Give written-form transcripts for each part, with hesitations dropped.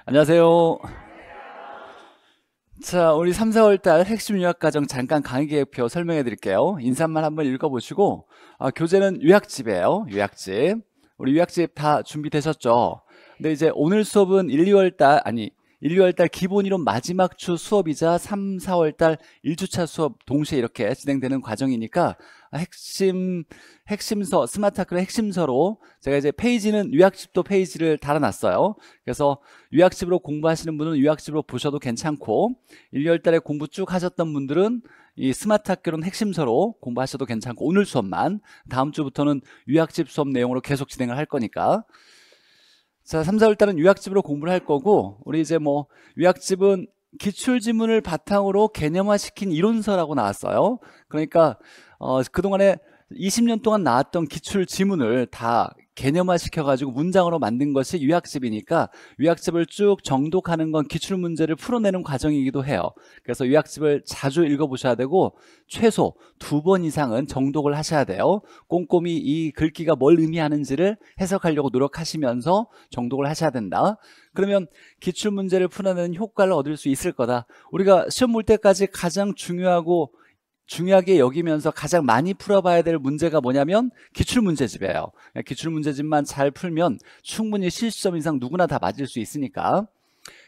안녕하세요. 자, 우리 3, 4월 달 핵심 요약 과정 잠깐 강의 계획표 설명해 드릴게요. 인사만 한번 읽어보시고, 교재는 요약집이에요. 요약집. 우리 요약집 다 준비되셨죠? 근데 이제 오늘 수업은 1, 2월 달, 1, 2월 달 기본 이론 마지막 주 수업이자 3, 4월 달 1주차 수업 동시에 이렇게 진행되는 과정이니까 핵심서, 스마트 학교 핵심서로 제가 이제 페이지는 요약집도 페이지를 달아놨어요. 그래서 요약집으로 공부하시는 분은 요약집으로 보셔도 괜찮고 1, 2월 달에 공부 쭉 하셨던 분들은 이 스마트 학교는 핵심서로 공부하셔도 괜찮고 오늘 수업만, 다음 주부터는 요약집 수업 내용으로 계속 진행을 할 거니까. 자, 3, 4월 달은 요약집으로 공부를 할 거고, 우리 이제 요약집은 기출지문을 바탕으로 개념화시킨 이론서라고 나왔어요. 그러니까 그동안에 20년 동안 나왔던 기출지문을 다 개념화시켜가지고 문장으로 만든 것이 요약집이니까 요약집을 쭉 정독하는 건 기출문제를 풀어내는 과정이기도 해요. 그래서 요약집을 자주 읽어보셔야 되고 최소 2번 이상은 정독을 하셔야 돼요. 꼼꼼히 이 글귀가 뭘 의미하는지를 해석하려고 노력하시면서 정독을 하셔야 된다. 그러면 기출문제를 풀어내는 효과를 얻을 수 있을 거다. 우리가 시험 볼 때까지 가장 중요하게 여기면서 가장 많이 풀어봐야 될 문제가 뭐냐면 기출문제집이에요. 기출문제집만 잘 풀면 충분히 실시점 이상 누구나 다 맞을 수 있으니까.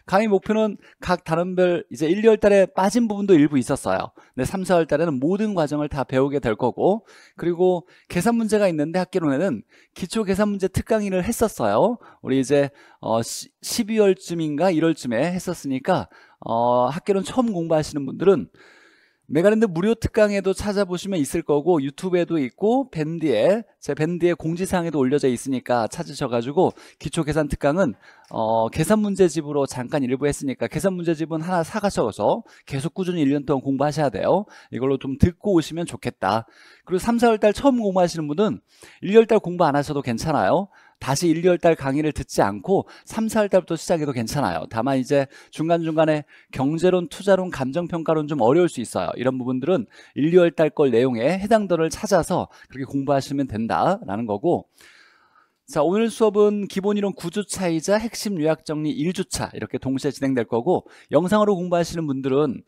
강의 목표는 각 단원별 이제 1, 2월 달에 빠진 부분도 일부 있었어요. 근데 3, 4월 달에는 모든 과정을 다 배우게 될 거고, 그리고 계산 문제가 있는데 학기론에는 기초 계산 문제 특강의를 했었어요. 우리 이제 12월쯤인가 1월쯤에 했었으니까 학기론 처음 공부하시는 분들은 메가랜드 무료 특강에도 찾아보시면 있을 거고 유튜브에도 있고 제 밴드에 공지사항에도 올려져 있으니까 찾으셔가지고 기초 계산 특강은 계산 문제집으로 잠깐 일부 했으니까 계산 문제집은 하나 사가셔서 계속 꾸준히 1년 동안 공부하셔야 돼요. 이걸로 좀 듣고 오시면 좋겠다. 그리고 3, 4월 달 처음 공부하시는 분은 1, 2월 달 공부 안 하셔도 괜찮아요. 다시 1, 2월 달 강의를 듣지 않고 3, 4월 달부터 시작해도 괜찮아요. 다만 이제 중간중간에 경제론, 투자론, 감정평가론 좀 어려울 수 있어요. 이런 부분들은 1, 2월 달 걸 내용에 해당도를 찾아서 그렇게 공부하시면 된다라는 거고, 자, 오늘 수업은 기본이론 9주차이자 핵심 요약 정리 1주차 이렇게 동시에 진행될 거고, 영상으로 공부하시는 분들은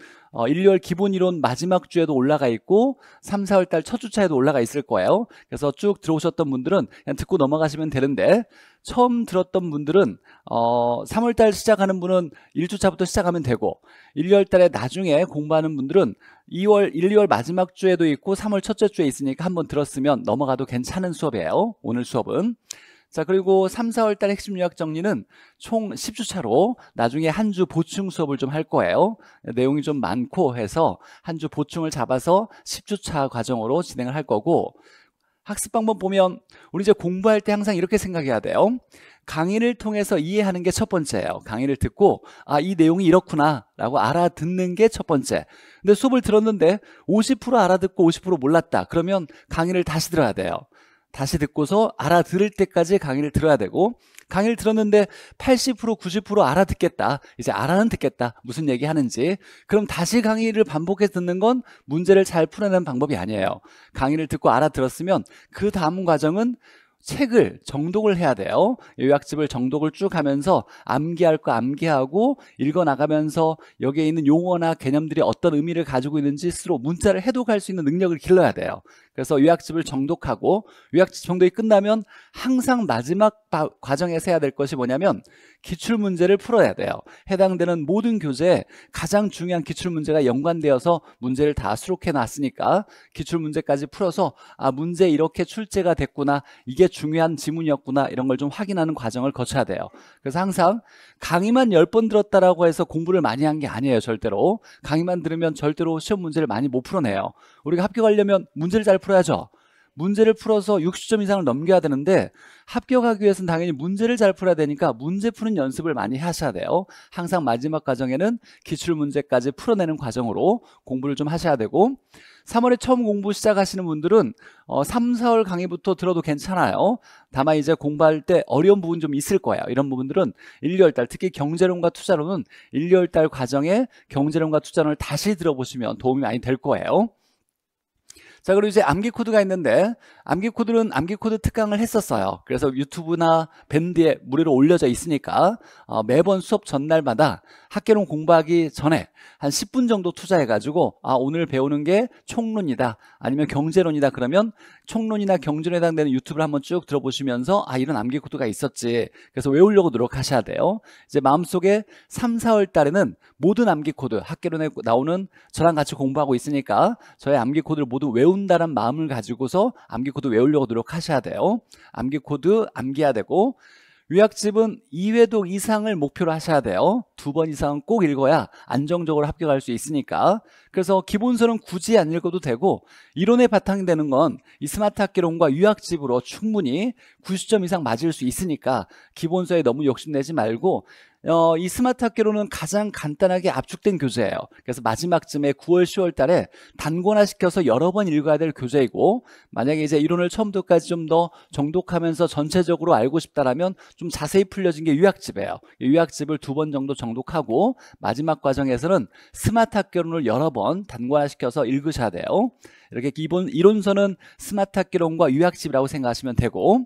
1, 2월 기본이론 마지막 주에도 올라가 있고 3, 4월 달 첫 주차에도 올라가 있을 거예요. 그래서 쭉 들어오셨던 분들은 그냥 듣고 넘어가시면 되는데, 처음 들었던 분들은 3월 달 시작하는 분은 1주차부터 시작하면 되고 1, 2월 달에 나중에 공부하는 분들은 1, 2월 마지막 주에도 있고 3월 첫째 주에 있으니까 한번 들었으면 넘어가도 괜찮은 수업이에요. 오늘 수업은. 자, 그리고 3, 4월 달 핵심 요약 정리는 총 10주차로 나중에 한 주 보충 수업을 좀 할 거예요. 내용이 좀 많고 해서 한 주 보충을 잡아서 10주차 과정으로 진행을 할 거고, 학습 방법 보면 우리 이제 공부할 때 항상 이렇게 생각해야 돼요. 강의를 통해서 이해하는 게 첫 번째예요. 강의를 듣고 이 내용이 이렇구나 라고 알아듣는 게 첫 번째. 근데 수업을 들었는데 50% 알아듣고 50% 몰랐다. 그러면 강의를 다시 들어야 돼요. 다시 듣고서 알아들을 때까지 강의를 들어야 되고, 강의를 들었는데 80%, 90% 알아듣겠다. 이제 알아는 듣겠다. 무슨 얘기 하는지. 그럼 다시 강의를 반복해서 듣는 건 문제를 잘 풀어내는 방법이 아니에요. 강의를 듣고 알아들었으면 그 다음 과정은 책을 정독을 해야 돼요. 요약집을 정독을 쭉 하면서 암기할 거 암기하고 읽어나가면서 여기에 있는 용어나 개념들이 어떤 의미를 가지고 있는지 스스로 문자를 해독할 수 있는 능력을 길러야 돼요. 그래서 요약집을 정독하고, 요약집 정독이 끝나면 항상 마지막 과정에서 해야 될 것이 뭐냐면 기출문제를 풀어야 돼요. 해당되는 모든 교재에 가장 중요한 기출문제가 연관되어서 문제를 다 수록해 놨으니까 기출문제까지 풀어서 문제 이렇게 출제가 됐구나, 이게 중요한 지문이었구나, 이런 걸 좀 확인하는 과정을 거쳐야 돼요. 그래서 항상 강의만 10번 들었다라고 해서 공부를 많이 한 게 아니에요. 절대로. 강의만 들으면 절대로 시험 문제를 많이 못 풀어내요. 우리가 합격하려면 문제를 잘 풀어야죠. 문제를 풀어서 60점 이상을 넘겨야 되는데 합격하기 위해서는 당연히 문제를 잘 풀어야 되니까 문제 푸는 연습을 많이 하셔야 돼요. 항상 마지막 과정에는 기출문제까지 풀어내는 과정으로 공부를 좀 하셔야 되고, 3월에 처음 공부 시작하시는 분들은 3, 4월 강의부터 들어도 괜찮아요. 다만 이제 공부할 때 어려운 부분 좀 있을 거예요. 이런 부분들은 1, 2월 달, 특히 경제론과 투자론은 1, 2월 달 과정에 경제론과 투자론을 다시 들어보시면 도움이 많이 될 거예요. 자, 그리고 이제 암기 코드가 있는데 암기 코드는 암기 코드 특강을 했었어요. 그래서 유튜브나 밴드에 무료로 올려져 있으니까 매번 수업 전날마다 학개론 공부하기 전에 한 10분 정도 투자해가지고 오늘 배우는 게 총론이다 아니면 경제론이다 그러면 총론이나 경제론에 해당되는 유튜브를 한번 쭉 들어보시면서 이런 암기 코드가 있었지. 그래서 외우려고 노력하셔야 돼요. 이제 마음속에 3, 4월 달에는 모든 암기 코드 학개론에 나오는 저랑 같이 공부하고 있으니까 저의 암기 코드를 모두 외운다는 마음을 가지고서 암기 코드 외우려고 노력하셔야 돼요. 암기 코드 암기해야 되고 요약집은 2회독 이상을 목표로 하셔야 돼요. 2번 이상은 꼭 읽어야 안정적으로 합격할 수 있으니까. 그래서 기본서는 굳이 안 읽어도 되고 이론에 바탕이 되는 건 이 스마트 학개론과 요약집으로 충분히 90점 이상 맞을 수 있으니까 기본서에 너무 욕심내지 말고 이 스마트 학개론은 가장 간단하게 압축된 교재예요. 그래서 마지막쯤에 9월, 10월 달에 단권화시켜서 여러 번 읽어야 될 교재이고 만약에 이제 이론을 처음부터까지 좀 더 정독하면서 전체적으로 알고 싶다라면 좀 자세히 풀려진 게 요약집이에요. 요약집을 2번 정도 정독하고 마지막 과정에서는 스마트 학개론을 여러 번 단권화시켜서 읽으셔야 돼요. 이렇게 기본 이론서는 스마트 학개론과 요약집이라고 생각하시면 되고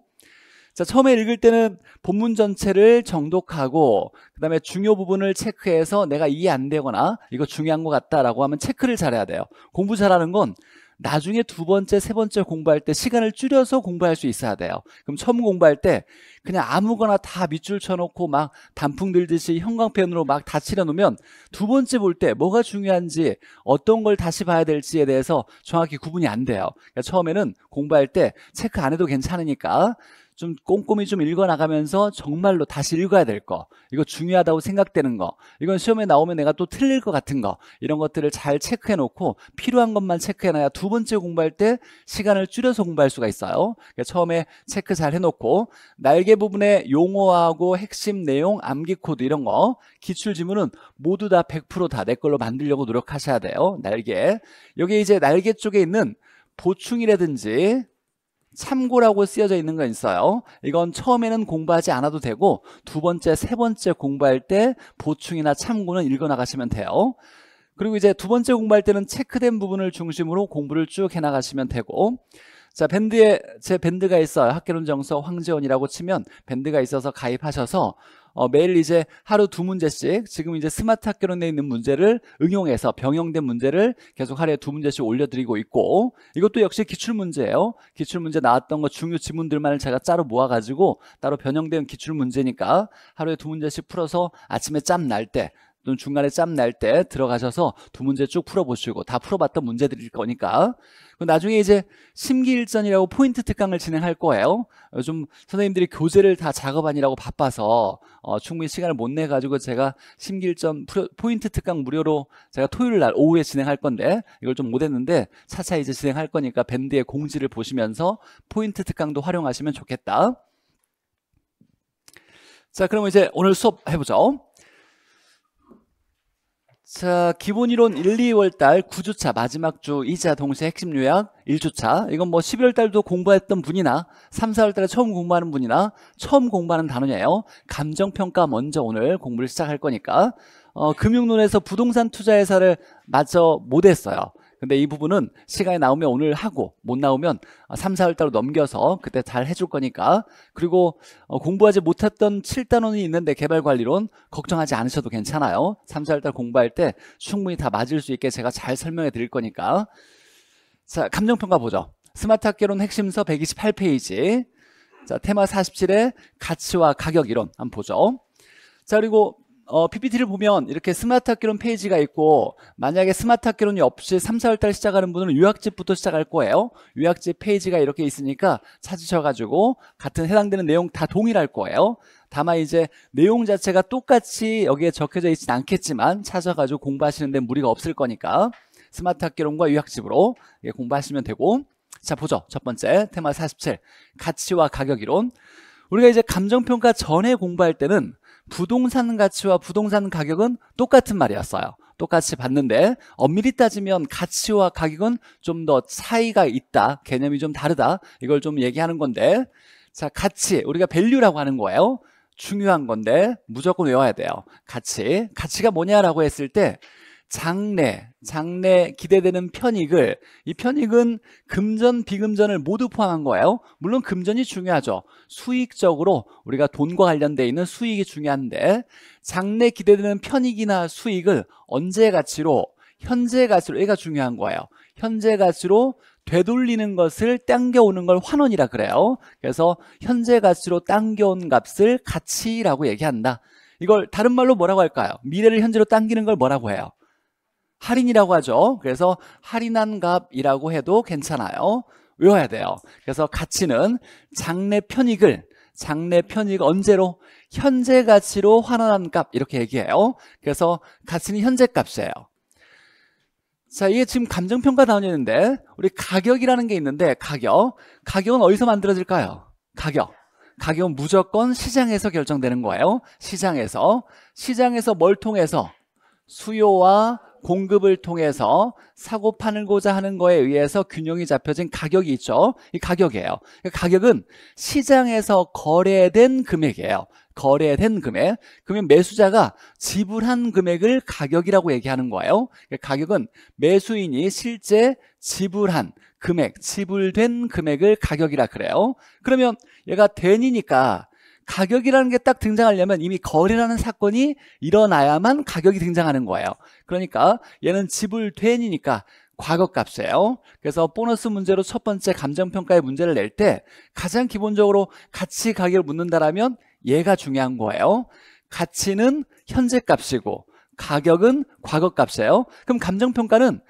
자, 처음에 읽을 때는 본문 전체를 정독하고 그 다음에 중요 부분을 체크해서 내가 이해 안 되거나 이거 중요한 것 같다라고 하면 체크를 잘해야 돼요. 공부 잘하는 건 나중에 2번째, 3번째 공부할 때 시간을 줄여서 공부할 수 있어야 돼요. 그럼 처음 공부할 때 그냥 아무거나 다 밑줄 쳐놓고 막 단풍 들듯이 형광펜으로 막 다 칠해놓으면 2번째 볼 때 뭐가 중요한지 어떤 걸 다시 봐야 될지에 대해서 정확히 구분이 안 돼요. 그러니까 처음에는 공부할 때 체크 안 해도 괜찮으니까 좀 꼼꼼히 좀 읽어나가면서 정말로 다시 읽어야 될 거, 이거 중요하다고 생각되는 거, 이건 시험에 나오면 내가 또 틀릴 것 같은 거, 이런 것들을 잘 체크해 놓고 필요한 것만 체크해놔야 2번째 공부할 때 시간을 줄여서 공부할 수가 있어요. 그러니까 처음에 체크 잘 해놓고 날개 부분에 용어하고 핵심 내용, 암기 코드 이런 거 기출지문은 모두 다 100% 다 내 걸로 만들려고 노력하셔야 돼요. 날개. 여기 이제 날개 쪽에 있는 보충이라든지 참고라고 쓰여져 있는 거 있어요. 이건 처음에는 공부하지 않아도 되고 2번째, 3번째 공부할 때 보충이나 참고는 읽어 나가시면 돼요. 그리고 이제 2번째 공부할 때는 체크된 부분을 중심으로 공부를 쭉 해나가시면 되고 자, 제 밴드가 있어요. 학개론 정서 황재원이라고 치면 밴드가 있어서 가입하셔서 매일 이제 하루 2문제씩 지금 이제 스마트 학개론에 있는 문제를 응용해서 병영된 문제를 계속 하루에 2문제씩 올려드리고 있고 이것도 역시 기출문제예요. 기출문제 나왔던 거 중요 지문들만을 제가 따로 모아가지고 따로 변형된 기출문제니까 하루에 2문제씩 풀어서 아침에 짬 날 때 또는 중간에 짬 날 때 들어가셔서 2문제 쭉 풀어보시고 다 풀어봤던 문제들일 거니까 나중에 이제 심기일전이라고 포인트 특강을 진행할 거예요. 요즘 선생님들이 교재를 다 작업하느라고 바빠서 충분히 시간을 못 내가지고 제가 심기일전 포인트 특강 무료로 제가 토요일 날 오후에 진행할 건데 이걸 좀 못했는데 차차 이제 진행할 거니까 밴드의 공지를 보시면서 포인트 특강도 활용하시면 좋겠다. 자, 그럼 이제 오늘 수업 해보죠. 자, 기본이론 1, 2월 달 9주차 마지막 주 이자 동시에 핵심 요약 1주차. 이건 뭐 12월 달도 공부했던 분이나 3, 4월 달에 처음 공부하는 분이나 처음 공부하는 단원이에요. 감정평가 먼저 오늘 공부를 시작할 거니까 금융론에서 부동산 투자 회사를 마저 못했어요. 근데 이 부분은 시간이 나오면 오늘 하고 못 나오면 3, 4월 달로 넘겨서 그때 잘 해줄 거니까 그리고 공부하지 못했던 7단원이 있는데 개발관리론 걱정하지 않으셔도 괜찮아요. 3, 4월 달 공부할 때 충분히 다 맞을 수 있게 제가 잘 설명해 드릴 거니까 자, 감정평가 보죠. 스마트 학개론 핵심서 128페이지 자, 테마 47의 가치와 가격 이론 한번 보죠. 자, 그리고 PPT를 보면 이렇게 스마트 학개론 페이지가 있고 만약에 스마트 학개론이 없이 3, 4월 달 시작하는 분은 요약집부터 시작할 거예요. 요약집 페이지가 이렇게 있으니까 찾으셔가지고 같은 해당되는 내용 다 동일할 거예요. 다만 이제 내용 자체가 똑같이 여기에 적혀져 있진 않겠지만 찾아가지고 공부하시는 데 무리가 없을 거니까 스마트 학개론과 요약집으로 공부하시면 되고 자, 보죠. 첫 번째 테마 47 가치와 가격 이론. 우리가 이제 감정평가 전에 공부할 때는 부동산 가치와 부동산 가격은 똑같은 말이었어요. 똑같이 봤는데 엄밀히 따지면 가치와 가격은 좀 더 차이가 있다. 개념이 좀 다르다. 이걸 좀 얘기하는 건데 자, 가치 우리가 밸류라고 하는 거예요. 중요한 건데 무조건 외워야 돼요. 가치가 뭐냐라고 했을 때 장래 기대되는 편익을, 이 편익은 금전, 비금전을 모두 포함한 거예요. 물론 금전이 중요하죠. 수익적으로 우리가 돈과 관련되어 있는 수익이 중요한데, 장래 기대되는 편익이나 수익을 언제 가치로? 현재 가치로. 얘가 중요한 거예요. 현재 가치로 되돌리는 것을 당겨오는 걸 환원이라 그래요. 그래서 현재 가치로 당겨온 값을 가치라고 얘기한다. 이걸 다른 말로 뭐라고 할까요? 미래를 현재로 당기는 걸 뭐라고 해요? 할인이라고 하죠. 그래서 할인한 값이라고 해도 괜찮아요. 외워야 돼요. 그래서 가치는 장래 편익을 언제로? 현재 가치로 환원한 값, 이렇게 얘기해요. 그래서 가치는 현재 값이에요. 자, 이게 지금 감정평가 단위인데, 우리 가격이라는 게 있는데, 가격은 어디서 만들어질까요? 가격은 무조건 시장에서 결정되는 거예요. 시장에서 뭘 통해서? 수요와 공급을 통해서 사고 파는고자 하는 거에 의해서 균형이 잡혀진 가격이 있죠. 이 가격이에요. 가격은 시장에서 거래된 금액이에요. 거래된 금액. 그러면 매수자가 지불한 금액을 가격이라고 얘기하는 거예요. 가격은 매수인이 실제 지불한 금액, 지불된 금액을 가격이라 그래요. 그러면 얘가 된이니까 가격이라는 게 딱 등장하려면 이미 거래라는 사건이 일어나야만 가격이 등장하는 거예요. 그러니까 얘는 지불된이니까 과거값이에요. 그래서 보너스 문제로 첫 번째 감정평가의 문제를 낼 때 가장 기본적으로 가치 가격을 묻는다라면 얘가 중요한 거예요. 가치는 현재값이고 가격은 과거값이에요. 그럼 감정평가는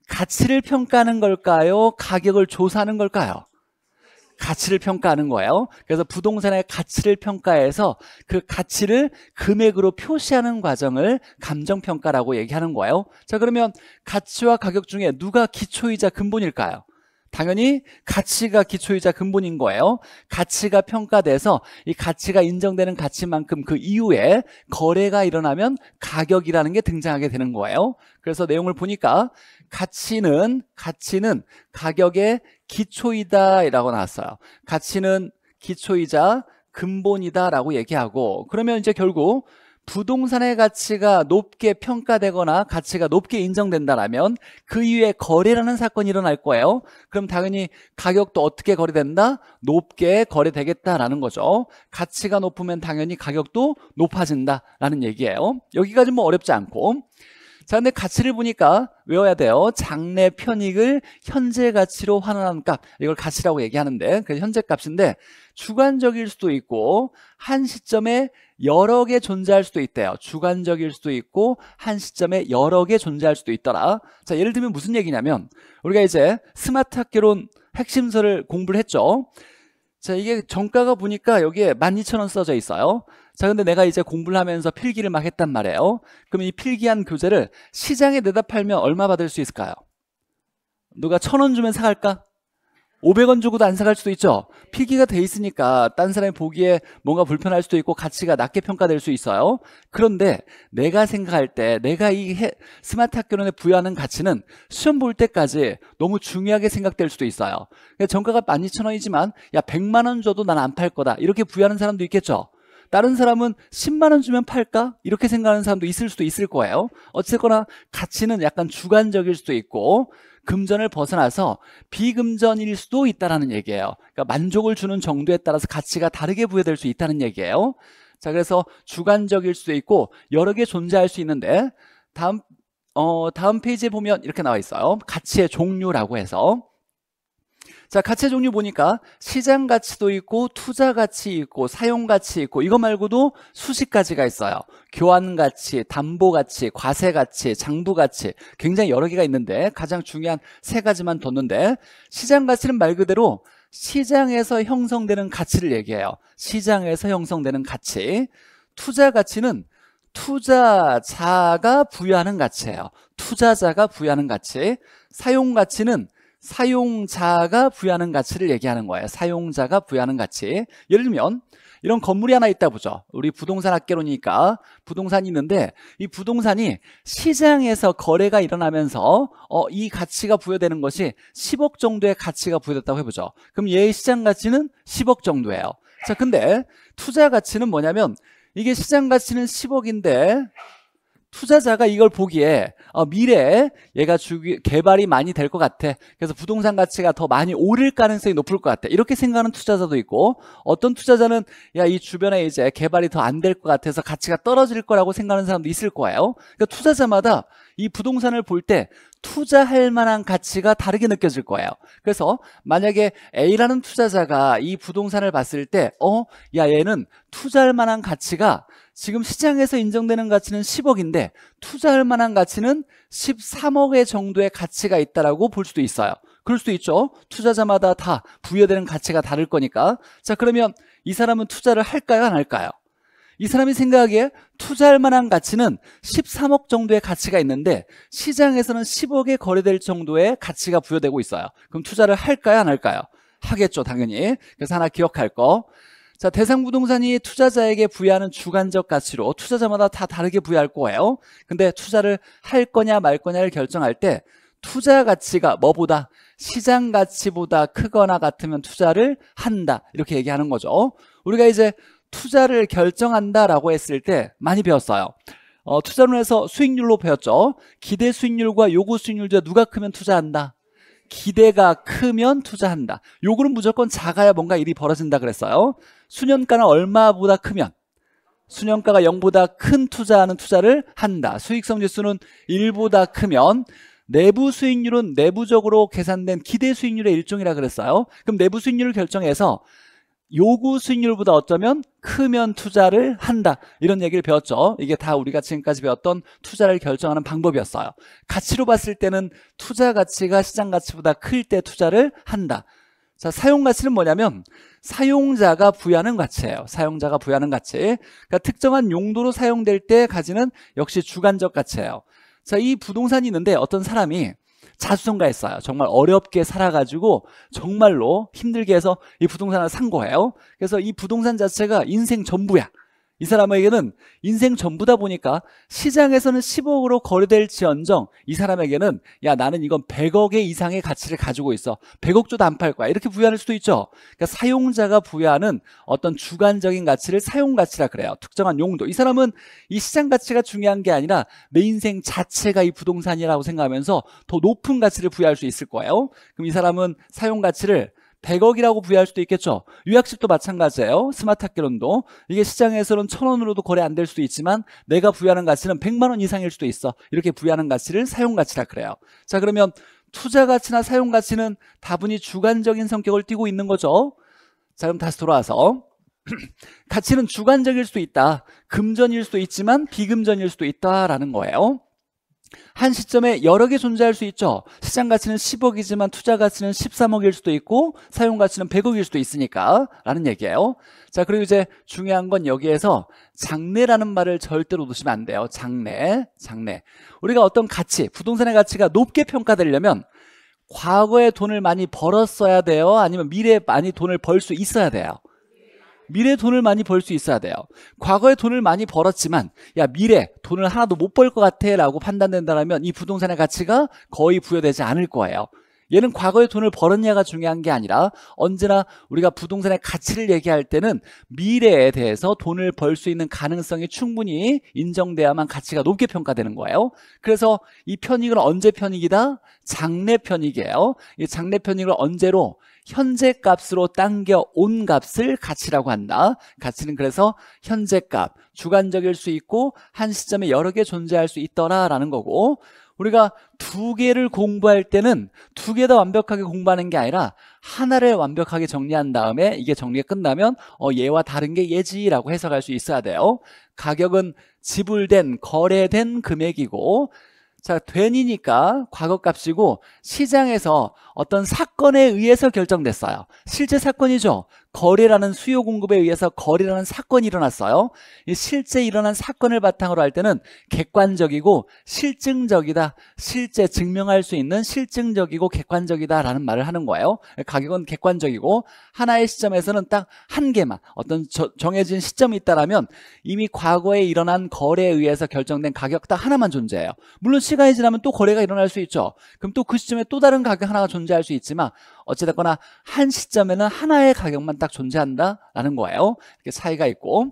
가치를 평가하는 걸까요? 가격을 조사하는 걸까요? 가치를 평가하는 거예요. 그래서 부동산의 가치를 평가해서 그 가치를 금액으로 표시하는 과정을 감정평가라고 얘기하는 거예요. 자, 그러면 가치와 가격 중에 누가 기초이자 근본일까요? 당연히 가치가 기초이자 근본인 거예요. 가치가 평가돼서 이 가치가 인정되는 가치만큼 그 이후에 거래가 일어나면 가격이라는 게 등장하게 되는 거예요. 그래서 내용을 보니까 가치는 가격의 기초이다 라고 나왔어요. 가치는 기초이자 근본이다 라고 얘기하고, 그러면 이제 결국 부동산의 가치가 높게 평가되거나 가치가 높게 인정된다라면 그 이후에 거래라는 사건이 일어날 거예요. 그럼 당연히 가격도 어떻게 거래된다? 높게 거래되겠다라는 거죠. 가치가 높으면 당연히 가격도 높아진다라는 얘기예요. 여기까지 뭐 어렵지 않고. 자, 근데 가치를 보니까 외워야 돼요. 장래 편익을 현재 가치로 환원한 값. 이걸 가치라고 얘기하는데, 그래서 현재 값인데 주관적일 수도 있고 한 시점에 여러 개 존재할 수도 있대요. 주관적일 수도 있고 한 시점에 여러 개 존재할 수도 있더라. 자, 예를 들면 무슨 얘기냐면 우리가 이제 스마트 학개론 핵심서를 공부를 했죠. 자, 이게 정가가 보니까 여기에 12,000원 써져 있어요. 자, 근데 내가 이제 공부를 하면서 필기를 막 했단 말이에요. 그럼 이 필기한 교재를 시장에 내다 팔면 얼마 받을 수 있을까요? 누가 1,000원 주면 사갈까? 500원 주고도 안 사갈 수도 있죠. 필기가 돼 있으니까 딴 사람이 보기에 뭔가 불편할 수도 있고 가치가 낮게 평가될 수 있어요. 그런데 내가 생각할 때 내가 이 스마트 학교론에 부여하는 가치는 시험 볼 때까지 너무 중요하게 생각될 수도 있어요. 정가가 12,000원이지만 야 100만 원 줘도 난 안 팔 거다 이렇게 부여하는 사람도 있겠죠. 다른 사람은 10만 원 주면 팔까? 이렇게 생각하는 사람도 있을 수도 있을 거예요. 어쨌거나 가치는 약간 주관적일 수도 있고 금전을 벗어나서 비금전일 수도 있다는 얘기예요. 그러니까 만족을 주는 정도에 따라서 가치가 다르게 부여될 수 있다는 얘기예요. 자, 그래서 주관적일 수도 있고 여러 개 존재할 수 있는데 다음 페이지에 보면 이렇게 나와 있어요. 가치의 종류라고 해서. 자, 가치의 종류 보니까 시장 가치도 있고 투자 가치 있고 사용 가치 있고 이거 말고도 수십 가지가 있어요. 교환 가치, 담보 가치, 과세 가치, 장부 가치 굉장히 여러 개가 있는데 가장 중요한 세 가지만 뒀는데 시장 가치는 말 그대로 시장에서 형성되는 가치를 얘기해요. 시장에서 형성되는 가치. 투자 가치는 투자자가 부여하는 가치예요. 투자자가 부여하는 가치. 사용 가치는 사용자가 부여하는 가치를 얘기하는 거예요. 사용자가 부여하는 가치. 예를 들면 이런 건물이 하나 있다 보죠. 우리 부동산 학개론이니까 부동산이 있는데 이 부동산이 시장에서 거래가 일어나면서 이 가치가 부여되는 것이 10억 정도의 가치가 부여됐다고 해보죠. 그럼 얘의 시장 가치는 10억 정도예요. 자, 근데 투자 가치는 뭐냐면 이게 시장 가치는 10억인데 투자자가 이걸 보기에 미래에 얘가 개발이 많이 될 것 같아. 그래서 부동산 가치가 더 많이 오를 가능성이 높을 것 같아. 이렇게 생각하는 투자자도 있고, 어떤 투자자는 야, 이 주변에 이제 개발이 더 안 될 것 같아서 가치가 떨어질 거라고 생각하는 사람도 있을 거예요. 그러니까 투자자마다 이 부동산을 볼 때 투자할 만한 가치가 다르게 느껴질 거예요. 그래서 만약에 A라는 투자자가 이 부동산을 봤을 때 야, 얘는 투자할 만한 가치가 지금 시장에서 인정되는 가치는 10억인데 투자할 만한 가치는 13억의 정도의 가치가 있다라고 볼 수도 있어요. 그럴 수도 있죠. 투자자마다 다 부여되는 가치가 다를 거니까. 자, 그러면 이 사람은 투자를 할까요, 안 할까요? 이 사람이 생각하기에 투자할 만한 가치는 13억 정도의 가치가 있는데 시장에서는 10억에 거래될 정도의 가치가 부여되고 있어요. 그럼 투자를 할까요, 안 할까요? 하겠죠, 당연히. 그래서 하나 기억할 거. 자, 대상부동산이 투자자에게 부여하는 주관적 가치로 투자자마다 다 다르게 부여할 거예요. 근데 투자를 할 거냐 말 거냐를 결정할 때 투자 가치가 뭐보다 시장 가치보다 크거나 같으면 투자를 한다, 이렇게 얘기하는 거죠. 우리가 이제 투자를 결정한다라고 했을 때 많이 배웠어요. 투자론에서 수익률로 배웠죠. 기대 수익률과 요구 수익률 중에 누가 크면 투자한다? 기대가 크면 투자한다. 요구는 무조건 작아야 뭔가 일이 벌어진다 그랬어요. 수년가는 얼마보다 크면, 수년가가 0보다 큰 투자하는 투자를 한다. 수익성 지수는 1보다 크면, 내부 수익률은 내부적으로 계산된 기대 수익률의 일종이라 그랬어요. 그럼 내부 수익률을 결정해서 요구 수익률보다 어쩌면 크면 투자를 한다, 이런 얘기를 배웠죠. 이게 다 우리가 지금까지 배웠던 투자를 결정하는 방법이었어요. 가치로 봤을 때는 투자 가치가 시장 가치보다 클 때 투자를 한다. 자, 사용 가치는 뭐냐면 사용자가 부여하는 가치예요. 사용자가 부여하는 가치. 그러니까 특정한 용도로 사용될 때 가지는 역시 주관적 가치예요. 자, 이 부동산이 있는데 어떤 사람이 자수성가했어요. 정말 어렵게 살아가지고 정말로 힘들게 해서 이 부동산을 산 거예요. 그래서 이 부동산 자체가 인생 전부야. 이 사람에게는 인생 전부다 보니까 시장에서는 10억으로 거래될지언정 이 사람에게는 야, 나는 이건 100억의 이상의 가치를 가지고 있어. 100억 줘도 안 팔 거야. 이렇게 부여할 수도 있죠. 그러니까 사용자가 부여하는 어떤 주관적인 가치를 사용가치라 그래요. 특정한 용도. 이 사람은 이 시장 가치가 중요한 게 아니라 내 인생 자체가 이 부동산이라고 생각하면서 더 높은 가치를 부여할 수 있을 거예요. 그럼 이 사람은 사용가치를 100억이라고 부여할 수도 있겠죠. 유학집도 마찬가지예요. 스마트 학개론도 이게 시장에서는 1,000원으로도 거래 안 될 수도 있지만 내가 부여하는 가치는 100만 원 이상일 수도 있어. 이렇게 부여하는 가치를 사용가치라 그래요. 자, 그러면 투자 가치나 사용 가치는 다분히 주관적인 성격을 띠고 있는 거죠. 자, 그럼 다시 돌아와서 가치는 주관적일 수도 있다. 금전일 수도 있지만 비금전일 수도 있다라는 거예요. 한 시점에 여러 개 존재할 수 있죠. 시장 가치는 10억이지만 투자 가치는 13억일 수도 있고 사용 가치는 100억일 수도 있으니까 라는 얘기예요. 자, 그리고 이제 중요한 건 여기에서 장래라는 말을 절대로 놓으시면 안 돼요. 장래. 우리가 어떤 가치, 부동산의 가치가 높게 평가되려면 과거에 돈을 많이 벌었어야 돼요? 아니면 미래에 많이 돈을 벌 수 있어야 돼요? 미래 돈을 많이 벌 수 있어야 돼요. 과거에 돈을 많이 벌었지만 야, 미래 돈을 하나도 못 벌 것 같아 라고 판단된다면 이 부동산의 가치가 거의 부여되지 않을 거예요. 얘는 과거에 돈을 벌었냐가 중요한 게 아니라 언제나 우리가 부동산의 가치를 얘기할 때는 미래에 대해서 돈을 벌 수 있는 가능성이 충분히 인정돼야만 가치가 높게 평가되는 거예요. 그래서 이 편익은 언제 편익이다? 장래 편익이에요. 이 장래 편익을 언제로? 현재 값으로 당겨 온 값을 가치라고 한다. 가치는 그래서 현재 값, 주관적일 수 있고 한 시점에 여러 개 존재할 수 있더라라는 거고, 우리가 두 개를 공부할 때는 두 개 다 완벽하게 공부하는 게 아니라 하나를 완벽하게 정리한 다음에 이게 정리가 끝나면 얘와 다른 게 얘지라고 해석할 수 있어야 돼요. 가격은 지불된, 거래된 금액이고, 자, 된이니까 과거값이고 시장에서 어떤 사건에 의해서 결정됐어요. 실제 사건이죠. 거래라는 수요 공급에 의해서 거래라는 사건이 일어났어요. 이 실제 일어난 사건을 바탕으로 할 때는 객관적이고 실증적이다. 실제 증명할 수 있는 실증적이고 객관적이다라는 말을 하는 거예요. 가격은 객관적이고 하나의 시점에서는 딱 한 개만 어떤 정해진 시점이 있다라면 이미 과거에 일어난 거래에 의해서 결정된 가격 딱 하나만 존재해요. 물론 시간이 지나면 또 거래가 일어날 수 있죠. 그럼 또 그 시점에 또 다른 가격 하나가 존재할 수 있지만 어찌됐거나 한 시점에는 하나의 가격만 딱 존재한다라는 거예요. 이렇게 차이가 있고,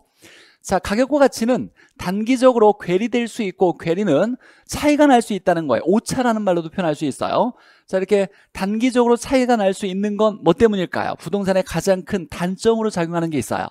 자, 가격과 가치는 단기적으로 괴리될 수 있고, 괴리는 차이가 날 수 있다는 거예요. 오차라는 말로도 표현할 수 있어요. 자, 이렇게 단기적으로 차이가 날 수 있는 건 뭐 때문일까요? 부동산의 가장 큰 단점으로 작용하는 게 있어요.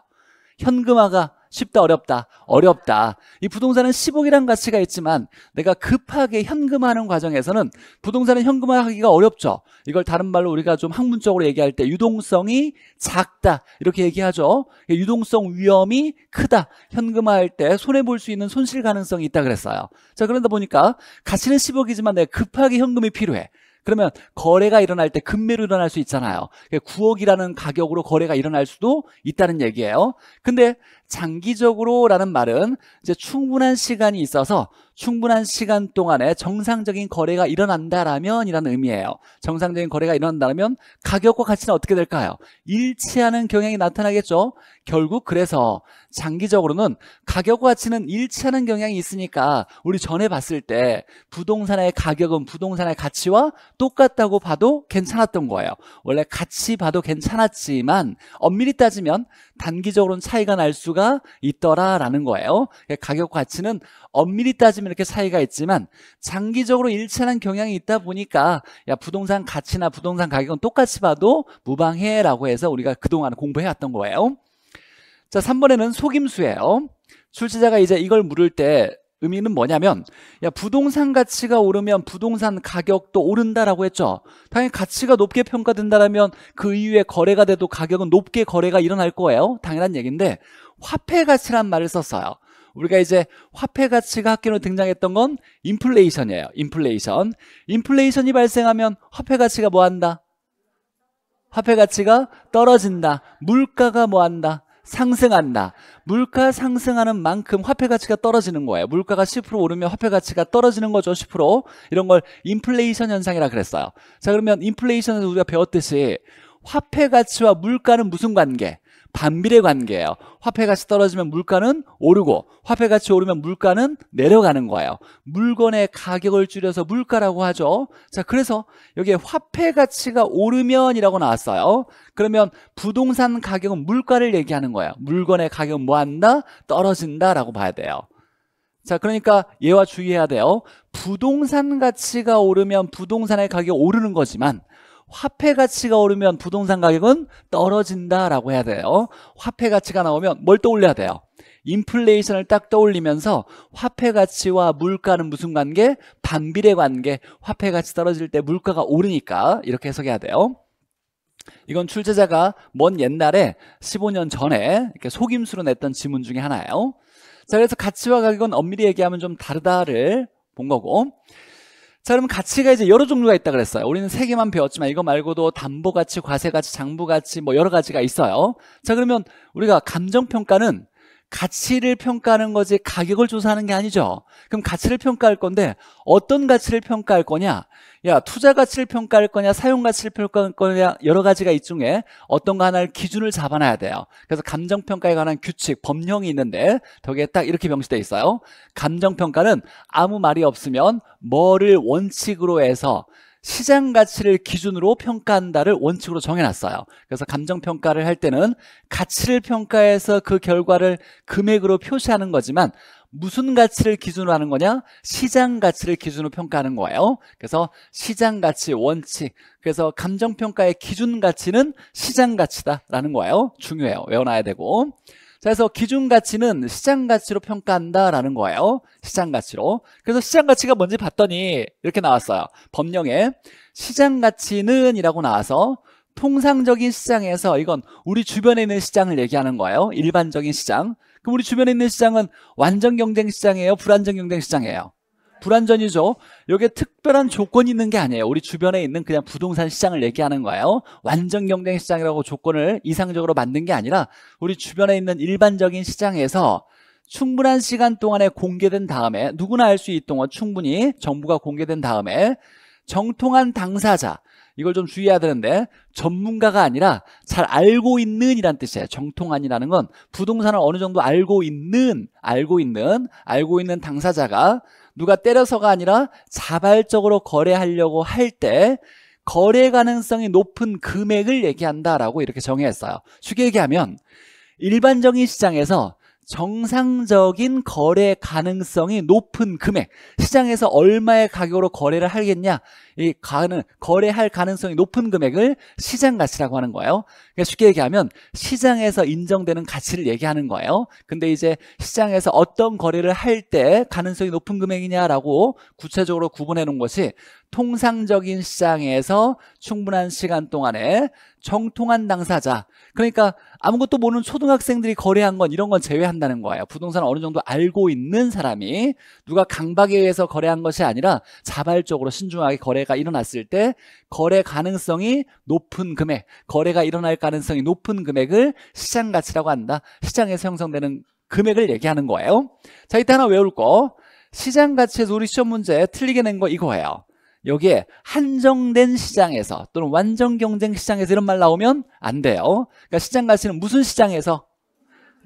현금화가 쉽다, 어렵다? 어렵다. 이 부동산은 10억이라는 가치가 있지만 내가 급하게 현금화하는 과정에서는 부동산은 현금화하기가 어렵죠. 이걸 다른 말로 우리가 좀 학문적으로 얘기할 때 유동성이 작다 이렇게 얘기하죠. 유동성 위험이 크다. 현금화할 때 손해볼 수 있는 손실 가능성이 있다 그랬어요. 자, 그러다 보니까 가치는 10억이지만 내가 급하게 현금이 필요해. 그러면 거래가 일어날 때 급매로 일어날 수 있잖아요. 9억이라는 가격으로 거래가 일어날 수도 있다는 얘기예요. 근데 장기적으로라는 말은 이제 충분한 시간이 있어서 충분한 시간 동안에 정상적인 거래가 일어난다라면 이라는 의미예요. 정상적인 거래가 일어난다면 가격과 가치는 어떻게 될까요? 일치하는 경향이 나타나겠죠. 결국 그래서 장기적으로는 가격과 가치는 일치하는 경향이 있으니까 우리 전에 봤을 때 부동산의 가격은 부동산의 가치와 똑같다고 봐도 괜찮았던 거예요. 원래 같이 봐도 괜찮았지만 엄밀히 따지면 단기적으로는 차이가 날 수가 있더라라는 거예요. 가격과 가치는 엄밀히 따지면 이렇게 차이가 있지만 장기적으로 일치하는 경향이 있다 보니까 야, 부동산 가치나 부동산 가격은 똑같이 봐도 무방해라고 해서 우리가 그동안 공부해왔던 거예요. 자, 3번에는 속임수예요. 출제자가 이제 이걸 물을 때 의미는 뭐냐면 야, 부동산 가치가 오르면 부동산 가격도 오른다라고 했죠. 당연히 가치가 높게 평가된다면 그 이후에 거래가 돼도 가격은 높게 거래가 일어날 거예요. 당연한 얘기인데 화폐 가치란 말을 썼어요. 우리가 이제 화폐 가치가 학교로 등장했던 건 인플레이션이에요. 인플레이션이 발생하면 화폐 가치가 뭐 한다? 화폐 가치가 떨어진다. 물가가 뭐 한다? 상승한다. 물가 상승하는 만큼 화폐 가치가 떨어지는 거예요. 물가가 10% 오르면 화폐 가치가 떨어지는 거죠. 10%. 이런 걸 인플레이션 현상이라 그랬어요. 자, 그러면 인플레이션에서 우리가 배웠듯이 화폐 가치와 물가는 무슨 관계? 반비례 관계예요. 화폐 가치 떨어지면 물가는 오르고 화폐 가치 오르면 물가는 내려가는 거예요. 물건의 가격을 줄여서 물가라고 하죠. 자, 그래서 여기에 화폐 가치가 오르면이라고 나왔어요. 그러면 부동산 가격은 물가를 얘기하는 거예요. 물건의 가격은 뭐 한다? 떨어진다라고 봐야 돼요. 자, 그러니까 얘와 주의해야 돼요. 부동산 가치가 오르면 부동산의 가격이 오르는 거지만 화폐 가치가 오르면 부동산 가격은 떨어진다라고 해야 돼요. 화폐 가치가 나오면 뭘 떠올려야 돼요? 인플레이션을 딱 떠올리면서 화폐 가치와 물가는 무슨 관계? 반비례 관계. 화폐 가치 떨어질 때 물가가 오르니까 이렇게 해석해야 돼요. 이건 출제자가 먼 옛날에 15년 전에 이렇게 속임수로 냈던 지문 중에 하나예요. 자, 그래서 가치와 가격은 엄밀히 얘기하면 좀 다르다를 본 거고, 자, 그러면 가치가 이제 여러 종류가 있다 그랬어요. 우리는 3개만 배웠지만 이거 말고도 담보가치, 과세가치, 장부가치 뭐 여러 가지가 있어요. 자, 그러면 우리가 감정평가는 가치를 평가하는 거지 가격을 조사하는 게 아니죠. 그럼 가치를 평가할 건데 어떤 가치를 평가할 거냐? 야, 투자 가치를 평가할 거냐, 사용 가치를 평가할 거냐, 여러 가지가 이 중에 어떤 거 하나를 기준을 잡아놔야 돼요. 그래서 감정평가에 관한 규칙, 법령이 있는데 거기에 딱 이렇게 명시되어 있어요. 감정평가는 아무 말이 없으면 뭐를 원칙으로 해서 시장 가치를 기준으로 평가한다를 원칙으로 정해놨어요. 그래서 감정평가를 할 때는 가치를 평가해서 그 결과를 금액으로 표시하는 거지만 무슨 가치를 기준으로 하는 거냐? 시장 가치를 기준으로 평가하는 거예요. 그래서 시장 가치 원칙. 그래서 감정평가의 기준 가치는 시장 가치다라는 거예요. 중요해요. 외워놔야 되고. 자, 그래서 기준 가치는 시장 가치로 평가한다라는 거예요. 시장 가치로. 그래서 시장 가치가 뭔지 봤더니 이렇게 나왔어요. 법령에 시장 가치는 이라고 나와서 통상적인 시장에서 이건 우리 주변에 있는 시장을 얘기하는 거예요. 일반적인 시장. 그럼 우리 주변에 있는 시장은 완전 경쟁 시장이에요? 불완전 경쟁 시장이에요? 불완전이죠. 여기에 특별한 조건이 있는 게 아니에요. 우리 주변에 있는 그냥 부동산 시장을 얘기하는 거예요. 완전 경쟁 시장이라고 조건을 이상적으로 만든 게 아니라 우리 주변에 있는 일반적인 시장에서 충분한 시간 동안에 공개된 다음에 누구나 알 수 있도록 충분히 정보가 공개된 다음에 정통한 당사자, 이걸 좀 주의해야 되는데 전문가가 아니라 잘 알고 있는 이란 뜻이에요. 정통한이라는 건 부동산을 어느 정도 알고 있는 당사자가 누가 때려서가 아니라 자발적으로 거래하려고 할 때 거래 가능성이 높은 금액을 얘기한다라고 이렇게 정의했어요. 쉽게 얘기하면 일반적인 시장에서 정상적인 거래 가능성이 높은 금액, 시장에서 얼마의 가격으로 거래를 하겠냐, 거래할 가능성이 높은 금액을 시장 가치라고 하는 거예요. 그러니까 쉽게 얘기하면 시장에서 인정되는 가치를 얘기하는 거예요. 근데 이제 시장에서 어떤 거래를 할 때 가능성이 높은 금액이냐라고 구체적으로 구분해 놓은 것이 통상적인 시장에서 충분한 시간 동안에 정통한 당사자, 그러니까 아무것도 모르는 초등학생들이 거래한 건 이런 건 제외한다는 거예요. 부동산을 어느 정도 알고 있는 사람이, 누가 강박에 의해서 거래한 것이 아니라 자발적으로 신중하게 거래가 일어났을 때 거래 가능성이 높은 금액, 거래가 일어날 가능성이 높은 금액을 시장 가치라고 한다. 시장에서 형성되는 금액을 얘기하는 거예요. 자, 이때 하나 외울 거, 시장 가치에서 우리 시험 문제 틀리게 낸 거 이거예요. 여기에 한정된 시장에서 또는 완전 경쟁 시장에서 이런 말 나오면 안 돼요. 그러니까 시장 가치는 무슨 시장에서?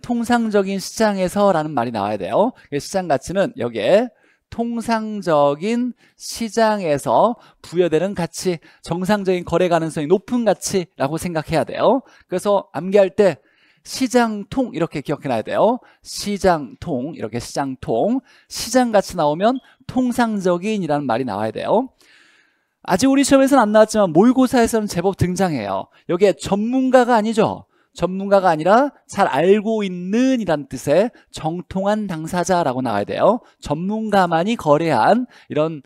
통상적인 시장에서 라는 말이 나와야 돼요. 시장 가치는 여기에 통상적인 시장에서 부여되는 가치, 정상적인 거래 가능성이 높은 가치라고 생각해야 돼요. 그래서 암기할 때 시장통 이렇게 기억해놔야 돼요. 시장통, 이렇게 시장통, 시장 가치 나오면 통상적인이라는 말이 나와야 돼요. 아직 우리 시험에서는 안 나왔지만 모의고사에서는 제법 등장해요. 여기에 전문가가 아니죠. 전문가가 아니라 잘 알고 있는 이란 뜻의 정통한 당사자라고 나와야 돼요. 전문가만이 거래한 이런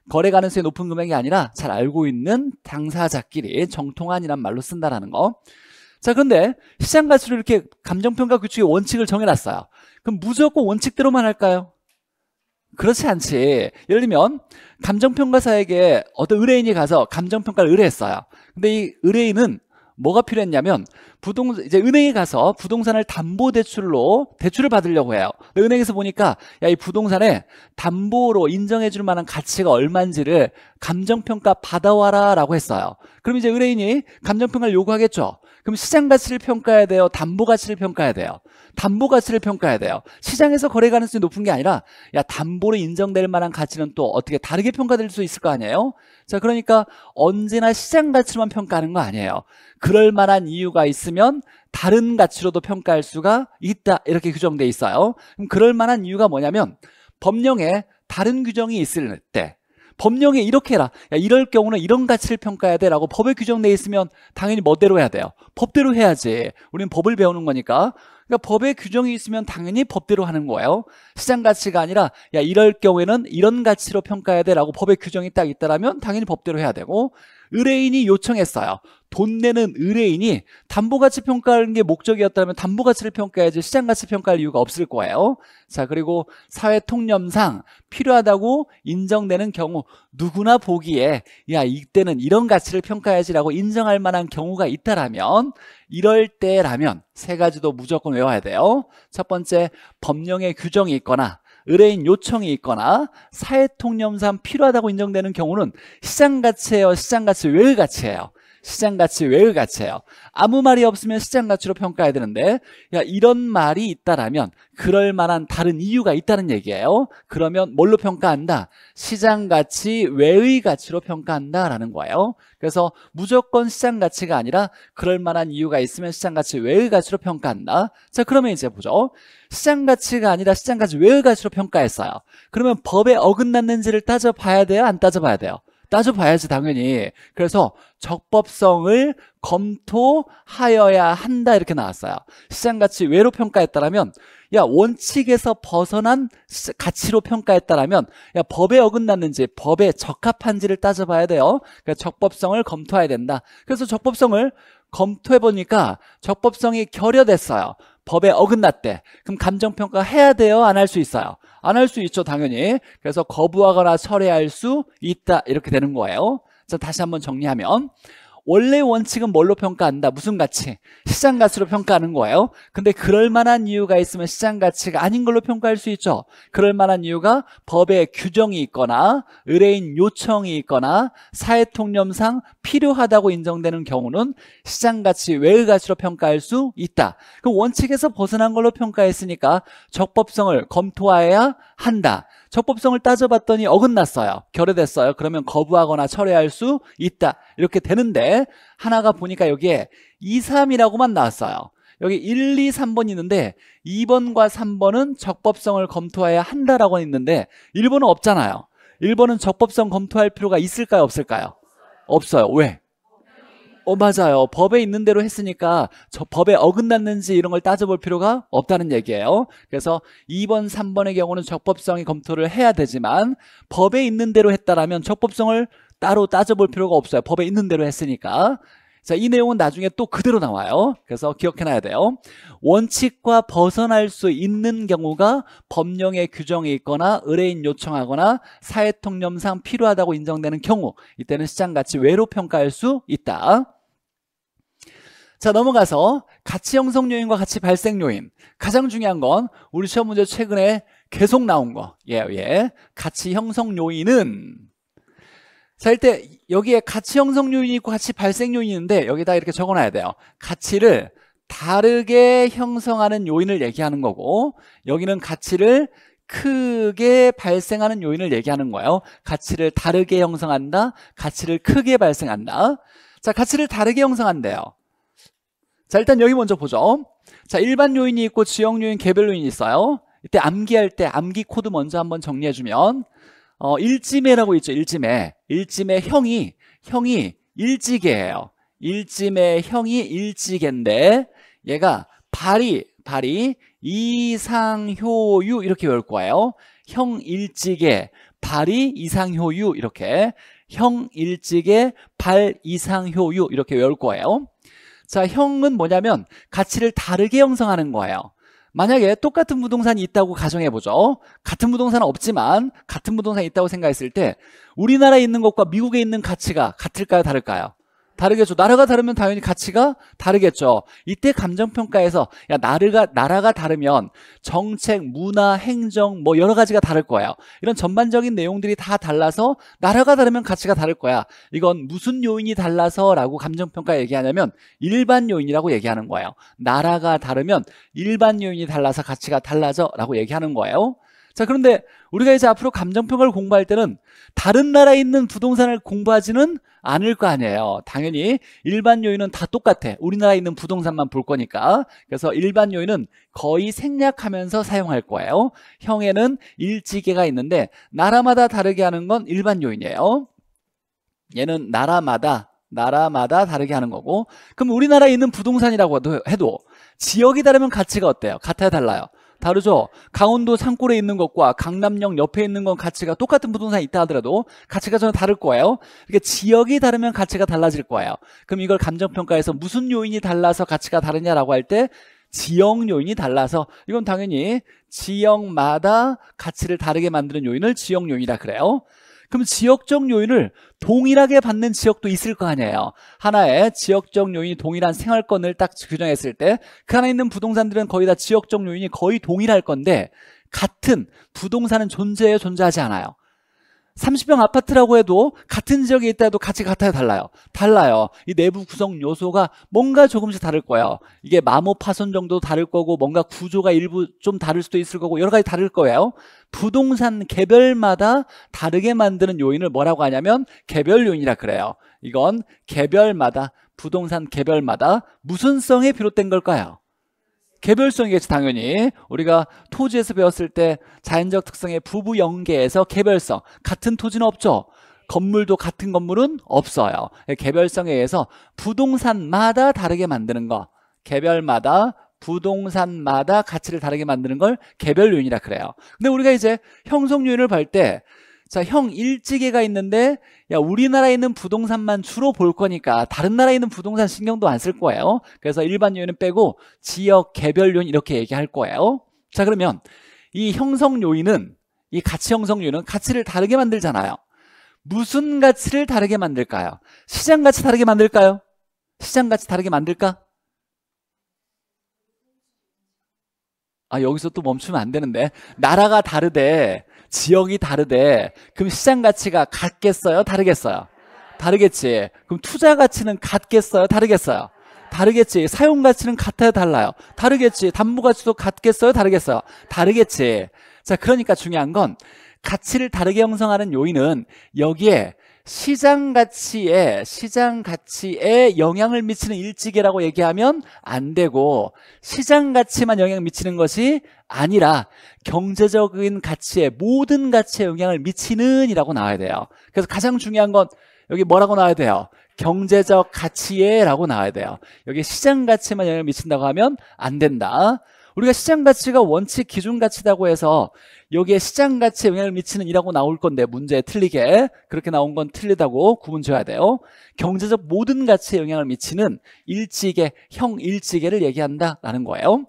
거래 가능성이 높은 금액이 아니라 잘 알고 있는 당사자끼리 정통한이란 말로 쓴다라는 거. 자, 그런데 시장 가치로 이렇게 감정평가 규칙의 원칙을 정해놨어요. 그럼 무조건 원칙대로만 할까요? 그렇지 않지. 예를 들면 감정평가사에게 어떤 의뢰인이 가서 감정평가를 의뢰했어요. 근데 이 의뢰인은 뭐가 필요했냐면 이제 은행에 가서 부동산을 담보대출로 대출을 받으려고 해요. 근데 은행에서 보니까 야, 이 부동산에 담보로 인정해줄 만한 가치가 얼마인지를 감정평가 받아와라 라고 했어요. 그럼 이제 의뢰인이 감정평가를 요구하겠죠. 그럼 시장 가치를 평가해야 돼요? 담보 가치를 평가해야 돼요? 담보 가치를 평가해야 돼요. 시장에서 거래 가능성이 높은 게 아니라 야, 담보로 인정될 만한 가치는 또 어떻게 다르게 평가될 수 있을 거 아니에요? 자, 그러니까 언제나 시장 가치로만 평가하는 거 아니에요. 그럴 만한 이유가 있으면 다른 가치로도 평가할 수가 있다, 이렇게 규정돼 있어요. 그럼 그럴 만한 이유가 뭐냐면 법령에 다른 규정이 있을 때, 법령에 이렇게 해라, 야, 이럴 경우는 이런 가치를 평가해야 돼 라고 법에 규정돼 있으면 당연히 멋대로 해야 돼요. 법대로 해야지. 우리는 법을 배우는 거니까. 그러니까 법에 규정이 있으면 당연히 법대로 하는 거예요. 시장 가치가 아니라 야, 이럴 경우에는 이런 가치로 평가해야 돼 라고 법에 규정이 딱 있다라면 당연히 법대로 해야 되고, 의뢰인이 요청했어요. 돈 내는 의뢰인이 담보가치 평가하는 게 목적이었다면 담보가치를 평가해야지 시장가치 평가할 이유가 없을 거예요. 자, 그리고 사회통념상 필요하다고 인정되는 경우, 누구나 보기에 야, 이때는 이런 가치를 평가해야지라고 인정할 만한 경우가 있다라면, 이럴 때라면 세 가지도 무조건 외워야 돼요. 첫 번째, 법령에 규정이 있거나 의뢰인 요청이 있거나 사회통념상 필요하다고 인정되는 경우는 시장가치예요? 시장가치 외의 가치예요? 시장가치 외의 가치예요. 아무 말이 없으면 시장가치로 평가해야 되는데, 야, 이런 말이 있다라면 그럴 만한 다른 이유가 있다는 얘기예요. 그러면 뭘로 평가한다? 시장가치 외의 가치로 평가한다라는 거예요. 그래서 무조건 시장가치가 아니라 그럴 만한 이유가 있으면 시장가치 외의 가치로 평가한다. 자, 그러면 이제 보죠. 시장가치가 아니라 시장가치 외의 가치로 평가했어요. 그러면 법에 어긋났는지를 따져봐야 돼요? 안 따져봐야 돼요? 따져봐야지, 당연히. 그래서 적법성을 검토하여야 한다, 이렇게 나왔어요. 시장가치 외로 평가했다라면, 야, 원칙에서 벗어난 가치로 평가했다라면, 야, 법에 어긋났는지, 법에 적합한지를 따져봐야 돼요. 그러니까 적법성을 검토해야 된다. 그래서 적법성을 검토해보니까 적법성이 결여됐어요. 법에 어긋났대. 그럼 감정평가 해야 돼요? 안 할 수 있어요? 안 할 수 있죠, 당연히. 그래서 거부하거나 철회할 수 있다, 이렇게 되는 거예요. 자, 다시 한번 정리하면, 원래 원칙은 뭘로 평가한다? 무슨 가치? 시장 가치로 평가하는 거예요. 근데 그럴 만한 이유가 있으면 시장 가치가 아닌 걸로 평가할 수 있죠. 그럴 만한 이유가 법에 규정이 있거나 의뢰인 요청이 있거나 사회통념상 필요하다고 인정되는 경우는 시장 가치 외의 가치로 평가할 수 있다. 그 원칙에서 벗어난 걸로 평가했으니까 적법성을 검토해야 한다. 적법성을 따져봤더니 어긋났어요. 결여됐어요. 그러면 거부하거나 철회할 수 있다, 이렇게 되는데, 하나가 보니까 여기에 2, 3이라고만 나왔어요. 여기 1, 2, 3번 있는데 2번과 3번은 적법성을 검토해야 한다라고 있는데 1번은 없잖아요. 1번은 적법성 검토할 필요가 있을까요? 없을까요? 없어요. 왜? 맞아요. 법에 있는 대로 했으니까 저 법에 어긋났는지 이런 걸 따져볼 필요가 없다는 얘기예요. 그래서 2번, 3번의 경우는 적법성이 검토를 해야 되지만 법에 있는 대로 했다라면 적법성을 따로 따져볼 필요가 없어요. 법에 있는 대로 했으니까. 자, 이 내용은 나중에 또 그대로 나와요. 그래서 기억해놔야 돼요. 원칙과 벗어날 수 있는 경우가 법령의 규정이 있거나 의뢰인 요청하거나 사회통념상 필요하다고 인정되는 경우, 이때는 시장가치 외로 평가할 수 있다. 자, 넘어가서 가치 형성 요인과 가치 발생 요인. 가장 중요한 건 우리 시험 문제 최근에 계속 나온 거. 가치 형성 요인은, 자, 일단 여기에 가치 형성 요인이 있고 가치 발생 요인이 있는데 여기다 이렇게 적어놔야 돼요. 가치를 다르게 형성하는 요인을 얘기하는 거고, 여기는 가치를 크게 발생하는 요인을 얘기하는 거예요. 가치를 다르게 형성한다, 가치를 크게 발생한다. 자, 가치를 다르게 형성한대요. 자, 일단 여기 먼저 보죠. 자, 일반 요인이 있고 지역 요인, 개별 요인이 있어요. 이때 암기할 때 암기 코드 먼저 한번 정리해주면, 일지매라고 있죠. 일지매 형이 일지개예요. 일지매 형이 일지개인데 얘가 발이 이상효유 이렇게 외울 거예요. 형 일지개, 발이 이상효유, 이렇게 형 일지개, 발 이상효유 이렇게 외울 거예요. 자, 형은 뭐냐면 가치를 다르게 형성하는 거예요. 만약에 똑같은 부동산이 있다고 가정해보죠. 같은 부동산은 없지만 같은 부동산이 있다고 생각했을 때 우리나라에 있는 것과 미국에 있는 가치가 같을까요? 다를까요? 다르겠죠. 나라가 다르면 당연히 가치가 다르겠죠. 이때 감정평가에서 야, 나라가 다르면 정책, 문화, 행정 뭐 여러 가지가 다를 거예요. 이런 전반적인 내용들이 다 달라서 나라가 다르면 가치가 다를 거야. 이건 무슨 요인이 달라서 라고 감정평가 얘기하냐면 일반 요인이라고 얘기하는 거예요. 나라가 다르면 일반 요인이 달라서 가치가 달라져 라고 얘기하는 거예요. 자, 그런데 우리가 이제 앞으로 감정평가를 공부할 때는 다른 나라에 있는 부동산을 공부하지는 않을 거 아니에요. 당연히 일반 요인은 다 똑같아. 우리나라에 있는 부동산만 볼 거니까. 그래서 일반 요인은 거의 생략하면서 사용할 거예요. 형에는 일지개가 있는데 나라마다 다르게 하는 건 일반 요인이에요. 얘는 나라마다 다르게 하는 거고, 그럼 우리나라에 있는 부동산이라고 해도 지역이 다르면 가치가 어때요? 같아요, 달라요? 다르죠. 강원도 산골에 있는 것과 강남역 옆에 있는 건 가치가 똑같은 부동산이 있다 하더라도 가치가 전혀 다를 거예요. 그러니까 지역이 다르면 가치가 달라질 거예요. 그럼 이걸 감정평가에서 무슨 요인이 달라서 가치가 다르냐라고 할 때 지역 요인이 달라서, 이건 당연히 지역마다 가치를 다르게 만드는 요인을 지역 요인이라 그래요. 그럼 지역적 요인을 동일하게 받는 지역도 있을 거 아니에요. 하나의 지역적 요인이 동일한 생활권을 딱 규정했을 때 그 안에 있는 부동산들은 거의 다 지역적 요인이 거의 동일할 건데 같은 부동산은 존재해요, 존재하지 않아요? 30평 아파트라고 해도 같은 지역에 있다 해도 가치가 같아요, 달라요? 달라요. 이 내부 구성 요소가 뭔가 조금씩 다를 거예요. 이게 마모 파손 정도 다를 거고 뭔가 구조가 일부 좀 다를 수도 있을 거고 여러 가지 다를 거예요. 부동산 개별마다 다르게 만드는 요인을 뭐라고 하냐면 개별 요인이라 그래요. 이건 개별마다, 부동산 개별마다 무슨 성에 비롯된 걸까요? 개별성이겠지, 당연히. 우리가 토지에서 배웠을 때 자연적 특성의 부부 연계에서 개별성, 같은 토지는 없죠. 건물도 같은 건물은 없어요. 개별성에 의해서 부동산마다 다르게 만드는 거, 개별마다, 부동산마다 가치를 다르게 만드는 걸 개별 요인이라 그래요. 근데 우리가 이제 형성 요인을 볼 때, 자, 형 일지개가 있는데 야, 우리나라에 있는 부동산만 주로 볼 거니까 다른 나라에 있는 부동산 신경도 안 쓸 거예요. 그래서 일반 요인은 빼고 지역, 개별 요인 이렇게 얘기할 거예요. 자, 그러면 이 형성 요인은, 이 가치 형성 요인은 가치를 다르게 만들잖아요. 무슨 가치를 다르게 만들까요? 시장 가치 다르게 만들까요? 시장 가치 다르게 만들까? 아, 여기서 또 멈추면 안 되는데. 나라가 다르대, 지역이 다르대. 그럼 시장 가치가 같겠어요? 다르겠어요? 다르겠지. 그럼 투자 가치는 같겠어요? 다르겠어요? 다르겠지. 사용 가치는 같아요? 달라요? 다르겠지. 담보 가치도 같겠어요? 다르겠어요? 다르겠지. 자, 그러니까 중요한 건 가치를 다르게 형성하는 요인은 여기에 시장 가치에 영향을 미치는 일지계라고 얘기하면 안 되고, 시장 가치만 영향을 미치는 것이 아니라 경제적인 가치에, 모든 가치에 영향을 미치는 이라고 나와야 돼요. 그래서 가장 중요한 건 여기 뭐라고 나와야 돼요? 경제적 가치에 라고 나와야 돼요. 여기 시장 가치만 영향을 미친다고 하면 안 된다. 우리가 시장 가치가 원칙 기준 가치라고 해서 여기에 시장 가치에 영향을 미치는 이라고 나올 건데, 문제에 틀리게 그렇게 나온 건 틀리다고 구분 지어야 돼요. 경제적 모든 가치에 영향을 미치는 일지계, 형일지계를 얘기한다라는 거예요.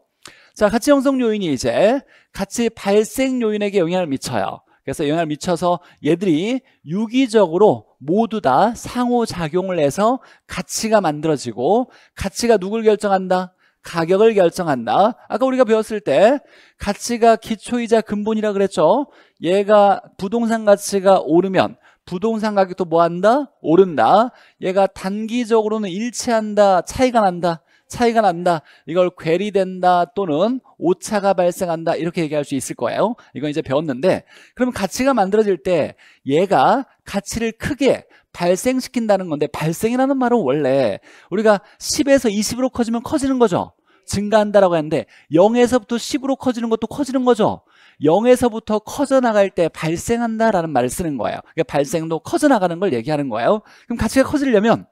자, 가치 형성 요인이 이제 가치 발생 요인에게 영향을 미쳐요. 그래서 영향을 미쳐서 얘들이 유기적으로 모두 다 상호작용을 해서 가치가 만들어지고, 가치가 누굴 결정한다? 가격을 결정한다. 아까 우리가 배웠을 때 가치가 기초이자 근본이라 그랬죠. 얘가 부동산 가치가 오르면 부동산 가격도 뭐 한다? 오른다. 얘가 단기적으로는 일치한다, 차이가 난다. 이걸 괴리된다 또는 오차가 발생한다, 이렇게 얘기할 수 있을 거예요. 이건 이제 배웠는데, 그럼 가치가 만들어질 때 얘가 가치를 크게 발생시킨다는 건데, 발생이라는 말은 원래 우리가 10에서 20으로 커지면 커지는 거죠. 증가한다라고 했는데 0에서부터 10으로 커지는 것도 커지는 거죠. 0에서부터 커져나갈 때 발생한다라는 말을 쓰는 거예요. 그러니까 발생도 커져나가는 걸 얘기하는 거예요. 그럼 가치가 커지려면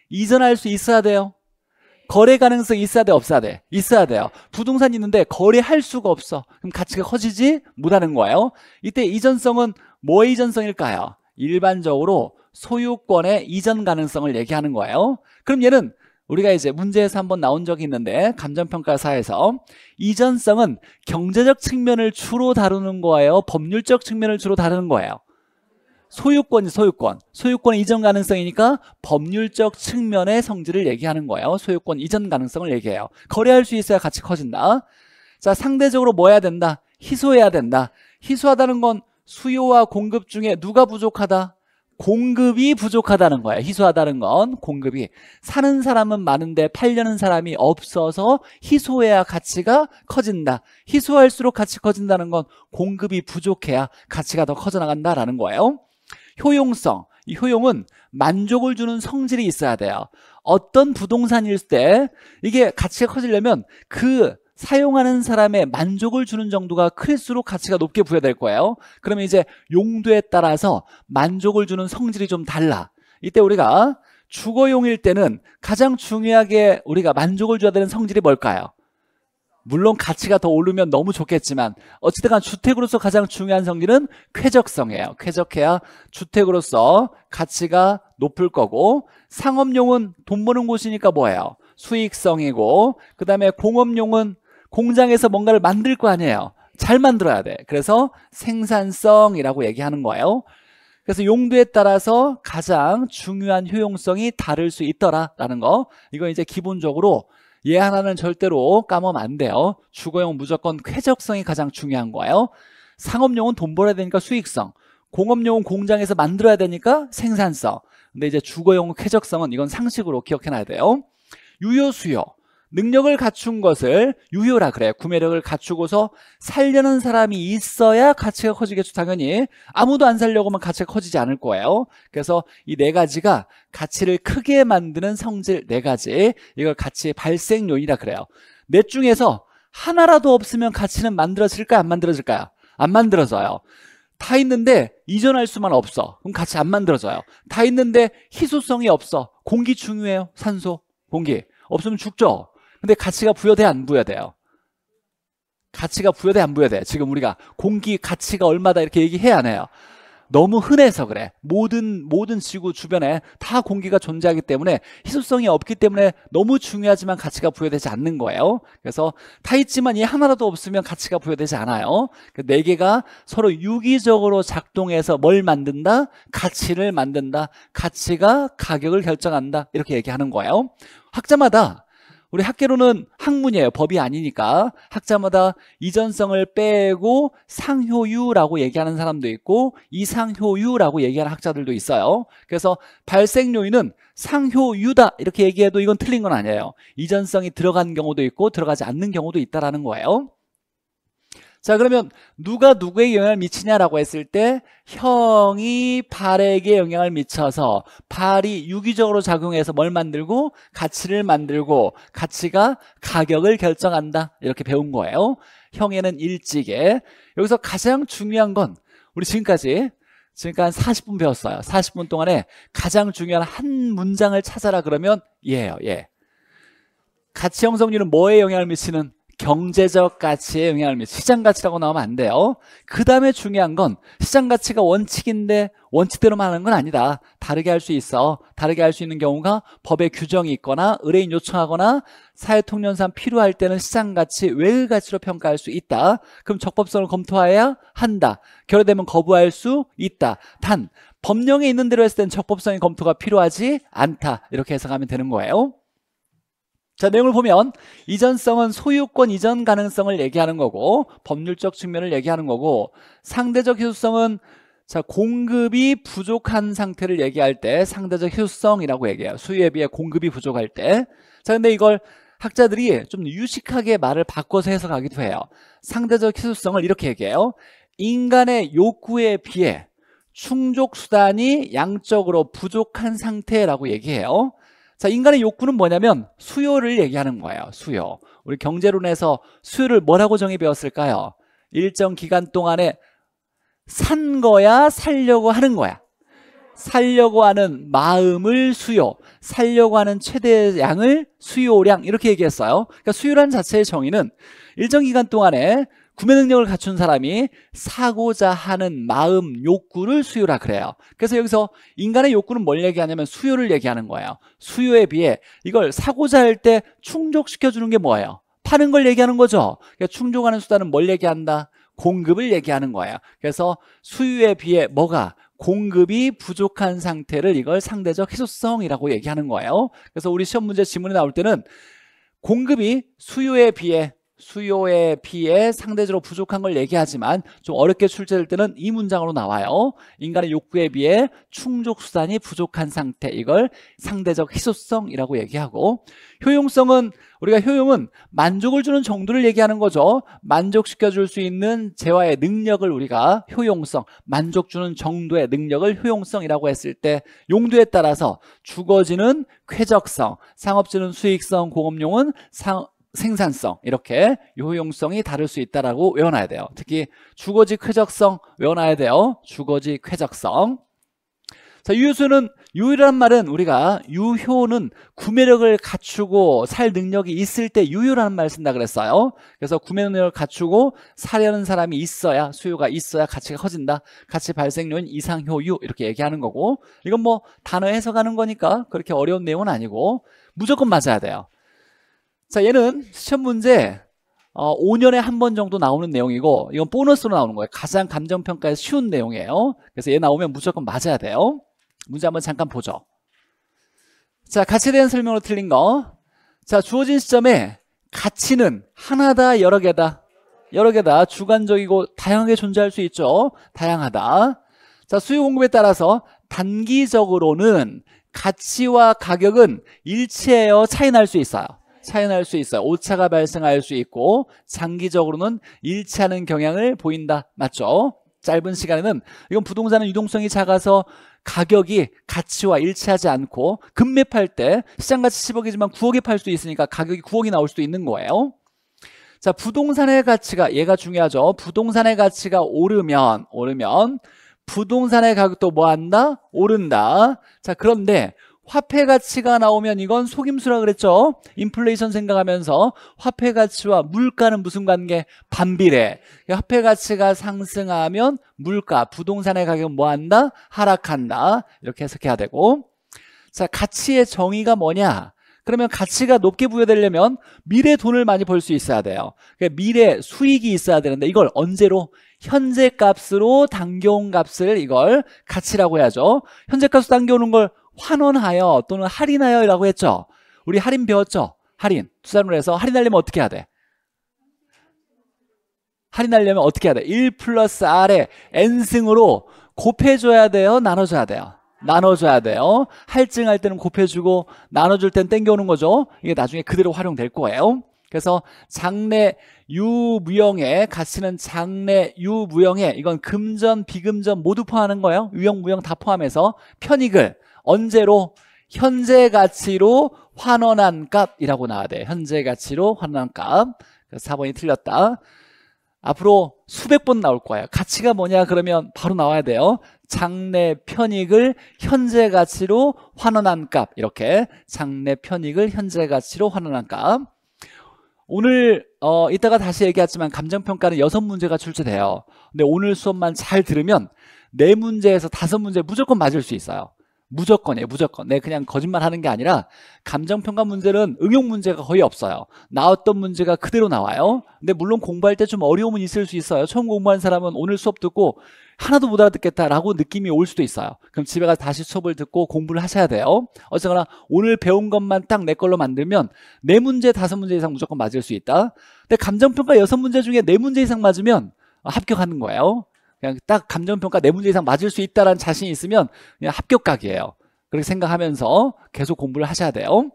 이전할 수 있어야 돼요. 거래 가능성이 있어야 돼, 없어야 돼? 있어야 돼요. 부동산이 있는데 거래할 수가 없어. 그럼 가치가 커지지 못하는 거예요. 이때 이전성은 뭐의 이전성일까요? 일반적으로 소유권의 이전 가능성을 얘기하는 거예요. 그럼 얘는 우리가 이제 문제에서 한번 나온 적이 있는데, 감정평가사에서 이전성은 경제적 측면을 주로 다루는 거예요? 법률적 측면을 주로 다루는 거예요? 소유권이 소유권의 이전 가능성이니까 법률적 측면의 성질을 얘기하는 거예요. 소유권 이전 가능성을 얘기해요. 거래할 수 있어야 가치 커진다. 자, 상대적으로 뭐 해야 된다? 희소해야 된다. 희소하다는 건 수요와 공급 중에 누가 부족하다? 공급이 부족하다는 거예요. 희소하다는 건 공급이, 사는 사람은 많은데 팔려는 사람이 없어서 희소해야 가치가 커진다. 희소할수록 가치 커진다는 건 공급이 부족해야 가치가 더 커져나간다라는 거예요. 효용성, 이 효용은 만족을 주는 성질이 있어야 돼요. 어떤 부동산일 때 이게 가치가 커지려면 그 사용하는 사람의 만족을 주는 정도가 클수록 가치가 높게 부여될 거예요. 그러면 이제 용도에 따라서 만족을 주는 성질이 좀 달라. 이때 우리가 주거용일 때는 가장 중요하게 우리가 만족을 줘야 되는 성질이 뭘까요? 물론 가치가 더 오르면 너무 좋겠지만 어찌됐건 주택으로서 가장 중요한 성질은 쾌적성이에요. 쾌적해야 주택으로서 가치가 높을 거고, 상업용은 돈 버는 곳이니까 뭐예요? 수익성이고, 그 다음에 공업용은 공장에서 뭔가를 만들 거 아니에요. 잘 만들어야 돼. 그래서 생산성이라고 얘기하는 거예요. 그래서 용도에 따라서 가장 중요한 효용성이 다를 수 있더라라는 거. 이거 이제 기본적으로 얘 하나는 절대로 까먹으면 안 돼요. 주거용 무조건 쾌적성이 가장 중요한 거예요. 상업용은 돈 벌어야 되니까 수익성, 공업용은 공장에서 만들어야 되니까 생산성. 근데 이제 주거용 쾌적성은 이건 상식으로 기억해놔야 돼요. 유효 수요, 능력을 갖춘 것을 유효라 그래요. 구매력을 갖추고서 살려는 사람이 있어야 가치가 커지겠죠. 당연히 아무도 안 살려고 하면 가치가 커지지 않을 거예요. 그래서 이 네 가지가 가치를 크게 만드는 성질 네 가지, 이걸 가치 발생 요인이라 그래요. 넷 중에서 하나라도 없으면 가치는 만들어질까요? 안 만들어질까요? 안 만들어져요. 다 있는데 이전할 수만 없어. 그럼 가치 안 만들어져요. 다 있는데 희소성이 없어. 공기 중요해요. 산소, 공기 없으면 죽죠. 근데 가치가 부여돼, 안 부여돼요? 가치가 부여돼, 안 부여돼? 지금 우리가 공기 가치가 얼마다 이렇게 얘기해야 안 해요? 너무 흔해서 그래. 모든 지구 주변에 다 공기가 존재하기 때문에 희소성이 없기 때문에 너무 중요하지만 가치가 부여되지 않는 거예요. 그래서 다 있지만 이 하나라도 없으면 가치가 부여되지 않아요. 네 개가 서로 유기적으로 작동해서 뭘 만든다? 가치를 만든다. 가치가 가격을 결정한다. 이렇게 얘기하는 거예요. 학자마다, 우리 학계로는 학문이에요. 법이 아니니까. 학자마다 이전성을 빼고 상효유라고 얘기하는 사람도 있고 이상효유라고 얘기하는 학자들도 있어요. 그래서 발생 요인은 상효유다 이렇게 얘기해도 이건 틀린 건 아니에요. 이전성이 들어간 경우도 있고 들어가지 않는 경우도 있다라는 거예요. 자, 그러면 누가 누구에게 영향을 미치냐라고 했을 때 형이 발에게 영향을 미쳐서 발이 유기적으로 작용해서 뭘 만들고 가치를 만들고 가치가 가격을 결정한다. 이렇게 배운 거예요. 형에는 일찍에. 여기서 가장 중요한 건 우리 지금까지 한 40분 배웠어요. 40분 동안에 가장 중요한 한 문장을 찾아라 그러면 얘예요. 얘. 가치 형성률은 뭐에 영향을 미치는? 경제적 가치에 영향을 미치는, 시장 가치라고 나오면 안 돼요. 그 다음에 중요한 건 시장 가치가 원칙인데 원칙대로만 하는 건 아니다. 다르게 할 수 있어. 다르게 할 수 있는 경우가 법에 규정이 있거나 의뢰인 요청하거나 사회통념상 필요할 때는 시장 가치 외의 가치로 평가할 수 있다. 그럼 적법성을 검토해야 한다. 결여되면 거부할 수 있다. 단 법령에 있는 대로 했을 땐 적법성의 검토가 필요하지 않다. 이렇게 해석하면 되는 거예요. 자, 내용을 보면 이전성은 소유권 이전 가능성을 얘기하는 거고 법률적 측면을 얘기하는 거고, 상대적 희소성은 자, 공급이 부족한 상태를 얘기할 때 상대적 희소성이라고 얘기해요. 수요에 비해 공급이 부족할 때. 자, 근데 이걸 학자들이 좀 유식하게 말을 바꿔서 해석하기도 해요. 상대적 희소성을 이렇게 얘기해요. 인간의 욕구에 비해 충족 수단이 양적으로 부족한 상태라고 얘기해요. 자, 인간의 욕구는 뭐냐면 수요를 얘기하는 거예요. 수요. 우리 경제론에서 수요를 뭐라고 정의 배웠을까요? 일정 기간 동안에 산 거야, 살려고 하는 거야. 살려고 하는 마음을 수요, 살려고 하는 최대량을 수요량, 이렇게 얘기했어요. 그러니까 수요란 자체의 정의는 일정 기간 동안에 구매 능력을 갖춘 사람이 사고자 하는 마음, 욕구를 수요라 그래요. 그래서 여기서 인간의 욕구는 뭘 얘기하냐면 수요를 얘기하는 거예요. 수요에 비해 이걸 사고자 할 때 충족시켜주는 게 뭐예요? 파는 걸 얘기하는 거죠. 그러니까 충족하는 수단은 뭘 얘기한다? 공급을 얘기하는 거예요. 그래서 수요에 비해 뭐가? 공급이 부족한 상태를 이걸 상대적 희소성이라고 얘기하는 거예요. 그래서 우리 시험 문제 지문에 나올 때는 공급이 수요에 비해 상대적으로 부족한 걸 얘기하지만 좀 어렵게 출제될 때는 이 문장으로 나와요. 인간의 욕구에 비해 충족 수단이 부족한 상태, 이걸 상대적 희소성이라고 얘기하고, 효용성은 우리가 효용은 만족을 주는 정도를 얘기하는 거죠. 만족시켜 줄 수 있는 재화의 능력을 우리가 효용성, 만족 주는 정도의 능력을 효용성이라고 했을 때 용도에 따라서 주거지는 쾌적성, 상업지는 수익성, 공업용은 생산성, 이렇게 효용성이 다를 수 있다라고 외워놔야 돼요. 특히 주거지 쾌적성 외워놔야 돼요. 주거지 쾌적성. 자, 유효란 말은 우리가 유효는 구매력을 갖추고 살 능력이 있을 때 유효라는 말을 쓴다 그랬어요. 그래서 구매 능력을 갖추고 사려는 사람이 있어야, 수요가 있어야 가치가 커진다. 가치 발생 요인 이상 효유, 이렇게 얘기하는 거고, 이건 뭐 단어 해석하는 거니까 그렇게 어려운 내용은 아니고 무조건 맞아야 돼요. 자, 얘는 시험 문제 5년에 한 번 정도 나오는 내용이고, 이건 보너스로 나오는 거예요. 가장 감정평가에 쉬운 내용이에요. 그래서 얘 나오면 무조건 맞아야 돼요. 문제 한번 잠깐 보죠. 자, 가치에 대한 설명으로 틀린 거. 자, 주어진 시점에 가치는 하나다, 여러 개다? 여러 개다. 주관적이고 다양하게 존재할 수 있죠. 다양하다. 자, 수요 공급에 따라서 단기적으로는 가치와 가격은 일치해요, 차이 날 수 있어요. 차이 날 수 있어요. 오차가 발생할 수 있고, 장기적으로는 일치하는 경향을 보인다. 맞죠? 짧은 시간에는, 이건 부동산은 유동성이 작아서 가격이 가치와 일치하지 않고 급매팔 때 시장가치 10억이지만 9억에 팔 수도 있으니까 가격이 9억이 나올 수도 있는 거예요. 자, 부동산의 가치가, 얘가 중요하죠. 부동산의 가치가 오르면 부동산의 가격도 뭐 한다? 오른다. 자, 그런데 화폐 가치가 나오면 이건 속임수라 그랬죠. 인플레이션 생각하면서 화폐 가치와 물가는 무슨 관계? 반비례. 화폐 가치가 상승하면 물가, 부동산의 가격은 뭐 한다? 하락한다. 이렇게 해석해야 되고, 자, 가치의 정의가 뭐냐? 그러면 가치가 높게 부여되려면 미래 돈을 많이 벌 수 있어야 돼요. 그러니까 미래 수익이 있어야 되는데, 이걸 언제로? 현재 값으로 당겨온 값을 이걸 가치라고 해야죠. 현재 값으로 당겨오는 걸 환원하여 또는 할인하여 라고 했죠. 우리 할인 배웠죠. 할인, 투자로 해서 할인하려면 어떻게 해야 돼? 할인하려면 어떻게 해야 돼? 1 플러스 R에 N승으로 곱해줘야 돼요? 나눠줘야 돼요? 나눠줘야 돼요. 할증할 때는 곱해주고 나눠줄 때는 땡겨오는 거죠. 이게 나중에 그대로 활용될 거예요. 그래서 장래 유무형의 가치는 장래 유무형의 이건 금전 비금전 모두 포함하는 거예요. 유형 무형 다 포함해서 편익을 언제로 현재 가치로 환원한 값이라고 나와야 돼요. 현재 가치로 환원한 값. 그래서 4번이 틀렸다. 앞으로 수백 번 나올 거예요. 가치가 뭐냐 그러면 바로 나와야 돼요. 장래 편익을 현재 가치로 환원한 값. 이렇게 장래 편익을 현재 가치로 환원한 값. 오늘 이따가 다시 얘기하지만 감정평가는 6문제가 출제돼요. 근데 오늘 수업만 잘 들으면 4문제에서 5문제 무조건 맞을 수 있어요. 무조건이에요. 무조건. 네, 그냥 거짓말 하는 게 아니라 감정평가 문제는 응용 문제가 거의 없어요. 나왔던 문제가 그대로 나와요. 근데 물론 공부할 때 좀 어려움은 있을 수 있어요. 처음 공부하는 사람은 오늘 수업 듣고 하나도 못 알아듣겠다라고 느낌이 올 수도 있어요. 그럼 집에 가서 다시 수업을 듣고 공부를 하셔야 돼요. 어쨌거나 오늘 배운 것만 딱 내 걸로 만들면 4문제, 5문제 이상 무조건 맞을 수 있다. 근데 감정평가 6문제 중에 4문제 이상 맞으면 합격하는 거예요. 그냥 딱 감정평가 4문제 이상 맞을 수 있다는 자신이 있으면 그냥 합격각이에요. 그렇게 생각하면서 계속 공부를 하셔야 돼요.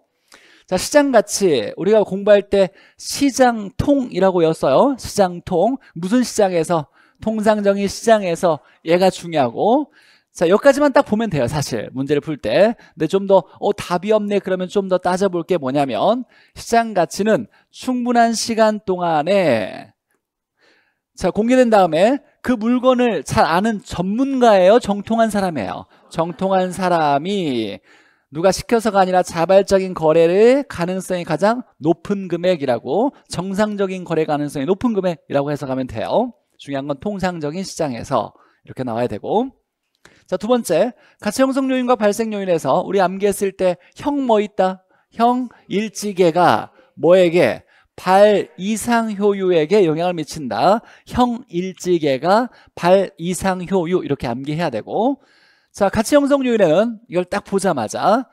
자, 시장가치. 우리가 공부할 때 시장통이라고 외웠어요. 시장통. 무슨 시장에서? 통상적인 시장에서 얘가 중요하고. 자, 여기까지만 딱 보면 돼요. 사실 문제를 풀 때. 근데 좀 더 답이 없네 그러면 좀 더 따져볼 게 뭐냐면 시장가치는 충분한 시간 동안에 자, 공개된 다음에 그 물건을 잘 아는 전문가예요? 정통한 사람이에요? 정통한 사람이 누가 시켜서가 아니라 자발적인 거래를 가능성이 가장 높은 금액이라고 정상적인 거래 가능성이 높은 금액이라고 해석하면 돼요. 중요한 건 통상적인 시장에서 이렇게 나와야 되고. 자, 두 번째 가치 형성 요인과 발생 요인에서 우리 암기했을 때 형 뭐 있다? 형 일지계가 뭐에게? 발 이상 효유에게 영향을 미친다. 형 일지계가 발 이상 효유 이렇게 암기해야 되고. 자, 가치 형성 요인에는 이걸 딱 보자마자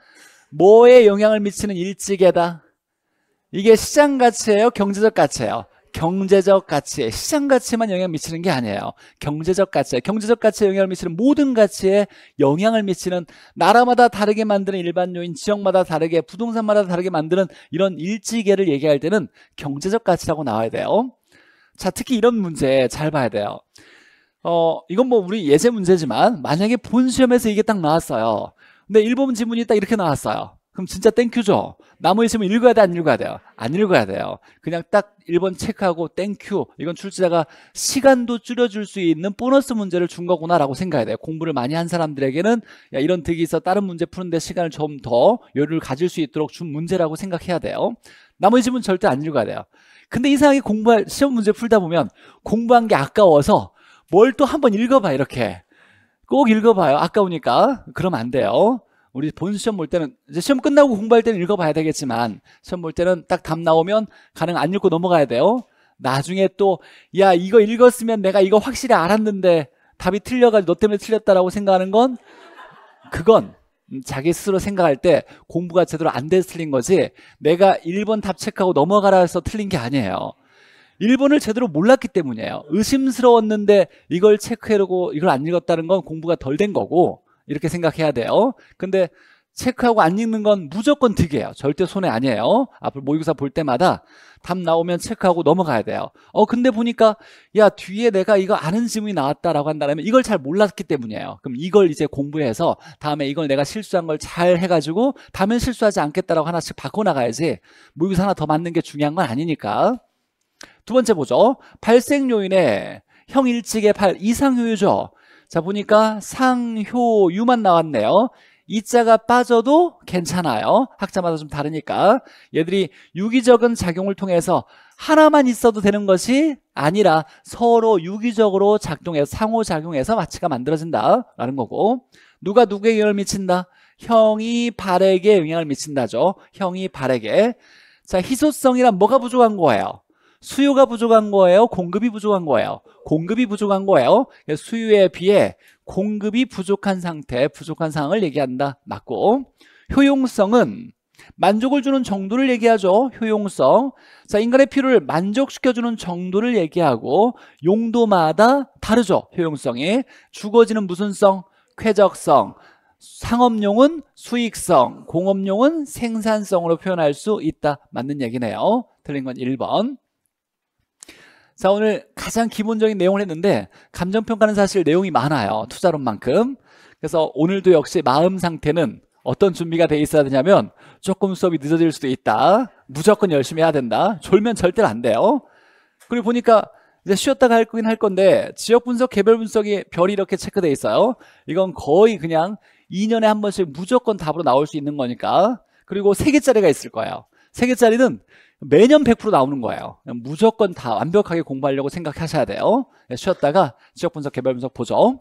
뭐에 영향을 미치는 일지계다? 이게 시장 가치예요? 경제적 가치예요? 경제적 가치에 시장 가치만 영향을 미치는 게 아니에요. 경제적 가치에 경제적 가치에 영향을 미치는 모든 가치에 영향을 미치는 나라마다 다르게 만드는 일반 요인, 지역마다 다르게 부동산마다 다르게 만드는 이런 일지계를 얘기할 때는 경제적 가치라고 나와야 돼요. 자, 특히 이런 문제 잘 봐야 돼요. 이건 뭐 우리 예제 문제지만 만약에 본 시험에서 이게 딱 나왔어요. 근데 1번 지문이 딱 이렇게 나왔어요. 그럼 진짜 땡큐죠. 나머지 지문 읽어야 돼, 안 읽어야 돼요? 안 읽어야 돼요. 그냥 딱 1번 체크하고 땡큐. 이건 출제자가 시간도 줄여줄 수 있는 보너스 문제를 준 거구나라고 생각해야 돼요. 공부를 많이 한 사람들에게는 야, 이런 득이 있어 다른 문제 푸는데 시간을 좀 더 여유를 가질 수 있도록 준 문제라고 생각해야 돼요. 나머지 지문 절대 안 읽어야 돼요. 근데 이상하게 시험 문제 풀다 보면 공부한 게 아까워서 뭘 또 한번 읽어봐. 이렇게 꼭 읽어봐요. 아까우니까. 그러면 안 돼요. 우리 본 시험 볼 때는 이제 시험 끝나고 공부할 때는 읽어봐야 되겠지만 시험 볼 때는 딱 답 나오면 가능 안 읽고 넘어가야 돼요. 나중에 또 야 이거 읽었으면 내가 이거 확실히 알았는데 답이 틀려가지고 너 때문에 틀렸다라고 생각하는 건 그건 자기 스스로 생각할 때 공부가 제대로 안 돼서 틀린 거지 내가 1번 답 체크하고 넘어가라 해서 틀린 게 아니에요. 1번을 제대로 몰랐기 때문이에요. 의심스러웠는데 이걸 체크해놓고 이걸 안 읽었다는 건 공부가 덜 된 거고 이렇게 생각해야 돼요. 근데 체크하고 안 읽는 건 무조건 득이에요. 절대 손해 아니에요. 앞으로 모의고사 볼 때마다 답 나오면 체크하고 넘어가야 돼요. 근데 보니까 야 뒤에 내가 이거 아는 지문이 나왔다라고 한다면 이걸 잘 몰랐기 때문이에요. 그럼 이걸 이제 공부해서 다음에 이걸 내가 실수한 걸 잘 해가지고 다음엔 실수하지 않겠다라고 하나씩 바꿔나가야지 모의고사 하나 더 맞는 게 중요한 건 아니니까. 두 번째 보죠. 발생 요인에 형 일찍의 발 이상 효유죠. 자, 보니까 상효유만 나왔네요. 이자가 빠져도 괜찮아요. 학자마다 좀 다르니까. 얘들이 유기적인 작용을 통해서 하나만 있어도 되는 것이 아니라 서로 유기적으로 작동해서 상호작용해서 마치가 만들어진다라는 거고. 누가 누구에게 영향을 미친다? 형이 발에게 영향을 미친다죠. 형이 발에게. 자, 희소성이란 뭐가 부족한 거예요? 수요가 부족한 거예요? 공급이 부족한 거예요? 공급이 부족한 거예요. 수요에 비해 공급이 부족한 상태, 부족한 상황을 얘기한다. 맞고. 효용성은 만족을 주는 정도를 얘기하죠. 효용성. 자, 인간의 필요를 만족시켜주는 정도를 얘기하고 용도마다 다르죠. 효용성이. 주거지는 무슨 성? 쾌적성. 상업용은 수익성, 공업용은 생산성으로 표현할 수 있다. 맞는 얘기네요. 틀린 건 1번. 자, 오늘 가장 기본적인 내용을 했는데 감정평가는 사실 내용이 많아요. 투자론만큼. 그래서 오늘도 역시 마음 상태는 어떤 준비가 돼 있어야 되냐면 조금 수업이 늦어질 수도 있다. 무조건 열심히 해야 된다. 졸면 절대로 안 돼요. 그리고 보니까 이제 쉬었다가 할 거긴 할 건데 지역 분석, 개별 분석이 별이 이렇게 체크돼 있어요. 이건 거의 그냥 2년에 한 번씩 무조건 답으로 나올 수 있는 거니까. 그리고 3개짜리가 있을 거예요. 3개짜리는 매년 100% 나오는 거예요. 무조건 다 완벽하게 공부하려고 생각하셔야 돼요. 쉬었다가 지역 분석, 개별 분석 보죠.